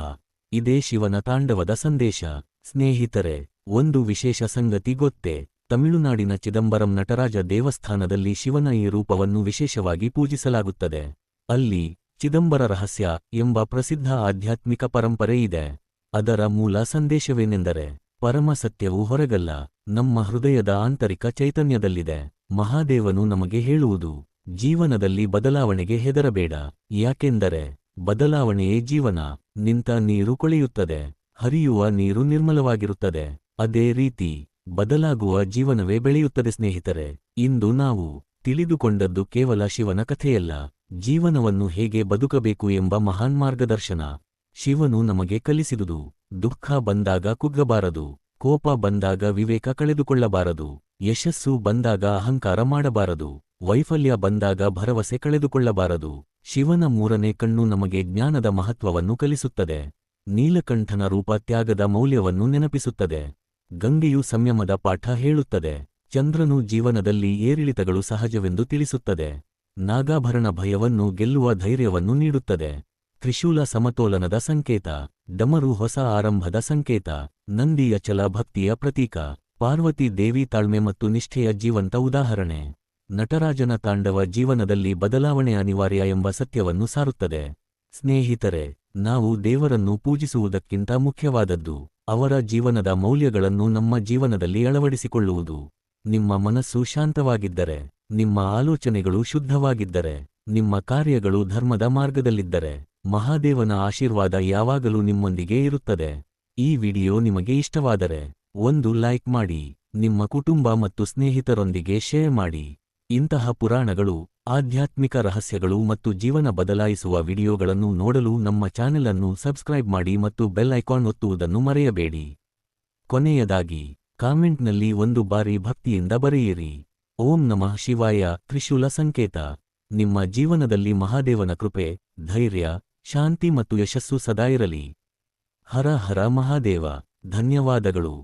ಇದೇ ಶಿವನ ತಾಂಡವದ ಸಂದೇಶ. ಸ್ನೇಹಿತರೆ, ಒಂದು ವಿಶೇಷ ಸಂಗತಿ ಗೊತ್ತೇ? ತಮಿಳುನಾಡಿನ ಚಿದಂಬರಂ ನಟರಾಜ ದೇವಸ್ಥಾನದಲ್ಲಿ ಶಿವನ ಈ ರೂಪವನ್ನು ವಿಶೇಷವಾಗಿ ಪೂಜಿಸಲಾಗುತ್ತದೆ. ಅಲ್ಲಿ ಚಿದಂಬರ ರಹಸ್ಯ ಎಂಬ ಪ್ರಸಿದ್ಧ ಆಧ್ಯಾತ್ಮಿಕ ಪರಂಪರೆ ಇದೆ. ಅದರ ಮೂಲ ಸಂದೇಶವೇನೆಂದರೆ, ಪರಮ ಸತ್ಯವು ಹೊರಗಲ್ಲ, ನಮ್ಮ ಹೃದಯದ ಆಂತರಿಕ ಚೈತನ್ಯದಲ್ಲಿದೆ. ಮಹಾದೇವನು ನಮಗೆ ಹೇಳುವುದು, ಜೀವನದಲ್ಲಿ ಬದಲಾವಣೆಗೆ ಹೆದರಬೇಡ, ಯಾಕೆಂದರೆ ಬದಲಾವಣೆಯೇ ಜೀವನ. ನಿಂತ ನೀರು ಕೊಳೆಯುತ್ತದೆ, ಹರಿಯುವ ನೀರು ನಿರ್ಮಲವಾಗಿರುತ್ತದೆ. ಅದೇ ರೀತಿ ಬದಲಾಗುವ ಜೀವನವೇ ಬೆಳೆಯುತ್ತದೆ. ಸ್ನೇಹಿತರೆ, ಇಂದು ನಾವು ತಿಳಿದುಕೊಂಡದ್ದು ಕೇವಲ ಶಿವನ ಕಥೆಯಲ್ಲ, ಜೀವನವನ್ನು ಹೇಗೆ ಬದುಕಬೇಕು ಎಂಬ ಮಹಾನ್ ಮಾರ್ಗದರ್ಶನ. ಶಿವನು ನಮಗೆ ಕಲಿಸಿದುದು, ದುಃಖ ಬಂದಾಗ ಕುಗ್ಗಬಾರದು, ಕೋಪ ಬಂದಾಗ ವಿವೇಕ ಕಳೆದುಕೊಳ್ಳಬಾರದು, ಯಶಸ್ಸು ಬಂದಾಗ ಅಹಂಕಾರ ಮಾಡಬಾರದು, ವೈಫಲ್ಯ ಬಂದಾಗ ಭರವಸೆ ಕಳೆದುಕೊಳ್ಳಬಾರದು. ಶಿವನ 3ನೇ ಕಣ್ಣು ನಮಗೆ ಜ್ಞಾನದ ಮಹತ್ವವನ್ನು ಕಲಿಸುತ್ತದೆ. ನೀಲಕಂಠನ ರೂಪ ತ್ಯಾಗದ ಮೌಲ್ಯವನ್ನು ನೆನಪಿಸುತ್ತದೆ. ಗಂಗೆಯು ಸಂಯಮದ ಪಾಠ ಹೇಳುತ್ತದೆ. ಚಂದ್ರನು ಜೀವನದಲ್ಲಿ ಏರಿಳಿತಗಳು ಸಹಜವೆಂದು ತಿಳಿಸುತ್ತದೆ. ನಾಗಾಭರಣ ಭಯವನ್ನು ಗೆಲ್ಲುವ ಧೈರ್ಯವನ್ನು ನೀಡುತ್ತದೆ. ತ್ರಿಶೂಲ ಸಮತೋಲನದ ಸಂಕೇತ, ಡಮರು ಹೊಸ ಆರಂಭದ ಸಂಕೇತ, ನಂದಿ ಅಚಲ ಭಕ್ತಿಯ ಪ್ರತೀಕ, ಪಾರ್ವತಿ ದೇವಿ ತಾಳ್ಮೆ ಮತ್ತು ನಿಷ್ಠೆಯ ಜೀವಂತ ಉದಾಹರಣೆ. ನಟರಾಜನ ತಾಂಡವ ಜೀವನದಲ್ಲಿ ಬದಲಾವಣೆ ಅನಿವಾರ್ಯ ಎಂಬ ಸತ್ಯವನ್ನು ಸಾರುತ್ತದೆ. ಸ್ನೇಹಿತರೆ, ನಾವು ದೇವರನ್ನು ಪೂಜಿಸುವುದಕ್ಕಿಂತ ಮುಖ್ಯವಾದದ್ದು ಅವರ ಜೀವನದ ಮೌಲ್ಯಗಳನ್ನು ನಮ್ಮ ಜೀವನದಲ್ಲಿ ಅಳವಡಿಸಿಕೊಳ್ಳುವುದು. ನಿಮ್ಮ ಮನಸ್ಸು ಶಾಂತವಾಗಿದ್ದರೆ, ನಿಮ್ಮ ಆಲೋಚನೆಗಳು ಶುದ್ಧವಾಗಿದ್ದರೆ, ನಿಮ್ಮ ಕಾರ್ಯಗಳು ಧರ್ಮದ ಮಾರ್ಗದಲ್ಲಿದ್ದರೆ, ಮಹಾದೇವನ ಆಶೀರ್ವಾದ ಯಾವಾಗಲೂ ನಿಮ್ಮೊಂದಿಗೆ ಇರುತ್ತದೆ. ಈ ವಿಡಿಯೋ ನಿಮಗೆ ಇಷ್ಟವಾದರೆ ಒಂದು ಲೈಕ್ ಮಾಡಿ, ನಿಮ್ಮ ಕುಟುಂಬ ಮತ್ತು ಸ್ನೇಹಿತರೊಂದಿಗೆ ಶೇರ್ ಮಾಡಿ. ಇಂತಹ ಪುರಾಣಗಳು, ಆಧ್ಯಾತ್ಮಿಕ ರಹಸ್ಯಗಳು ಮತ್ತು ಜೀವನ ಬದಲಾಯಿಸುವ ವಿಡಿಯೋಗಳನ್ನು ನೋಡಲು ನಮ್ಮ ಚಾನೆಲ್ ಅನ್ನು ಸಬ್ಸ್ಕ್ರೈಬ್ ಮಾಡಿ ಮತ್ತು ಬೆಲ್ ಐಕಾನ್ ಒತ್ತುವುದನ್ನು ಮರೆಯಬೇಡಿ. ಕೊನೆಯದಾಗಿ ಕಾಮೆಂಟ್ನಲ್ಲಿ ಒಂದು ಬಾರಿ ಭಕ್ತಿಯಿಂದ ಬರೆಯಿರಿ, ಓಂ ನಮಃ ಶಿವಾಯ. ತ್ರಿಶೂಲ ಸಂಕೇತ. ನಿಮ್ಮ ಜೀವನದಲ್ಲಿ ಮಹಾದೇವನ ಕೃಪೆ, ಧೈರ್ಯ, ಶಾಂತಿ ಮತ್ತು ಯಶಸ್ಸು ಸದಾ ಇರಲಿ. ಹರ ಹರ ಮಹಾದೇವ. ಧನ್ಯವಾದಗಳು.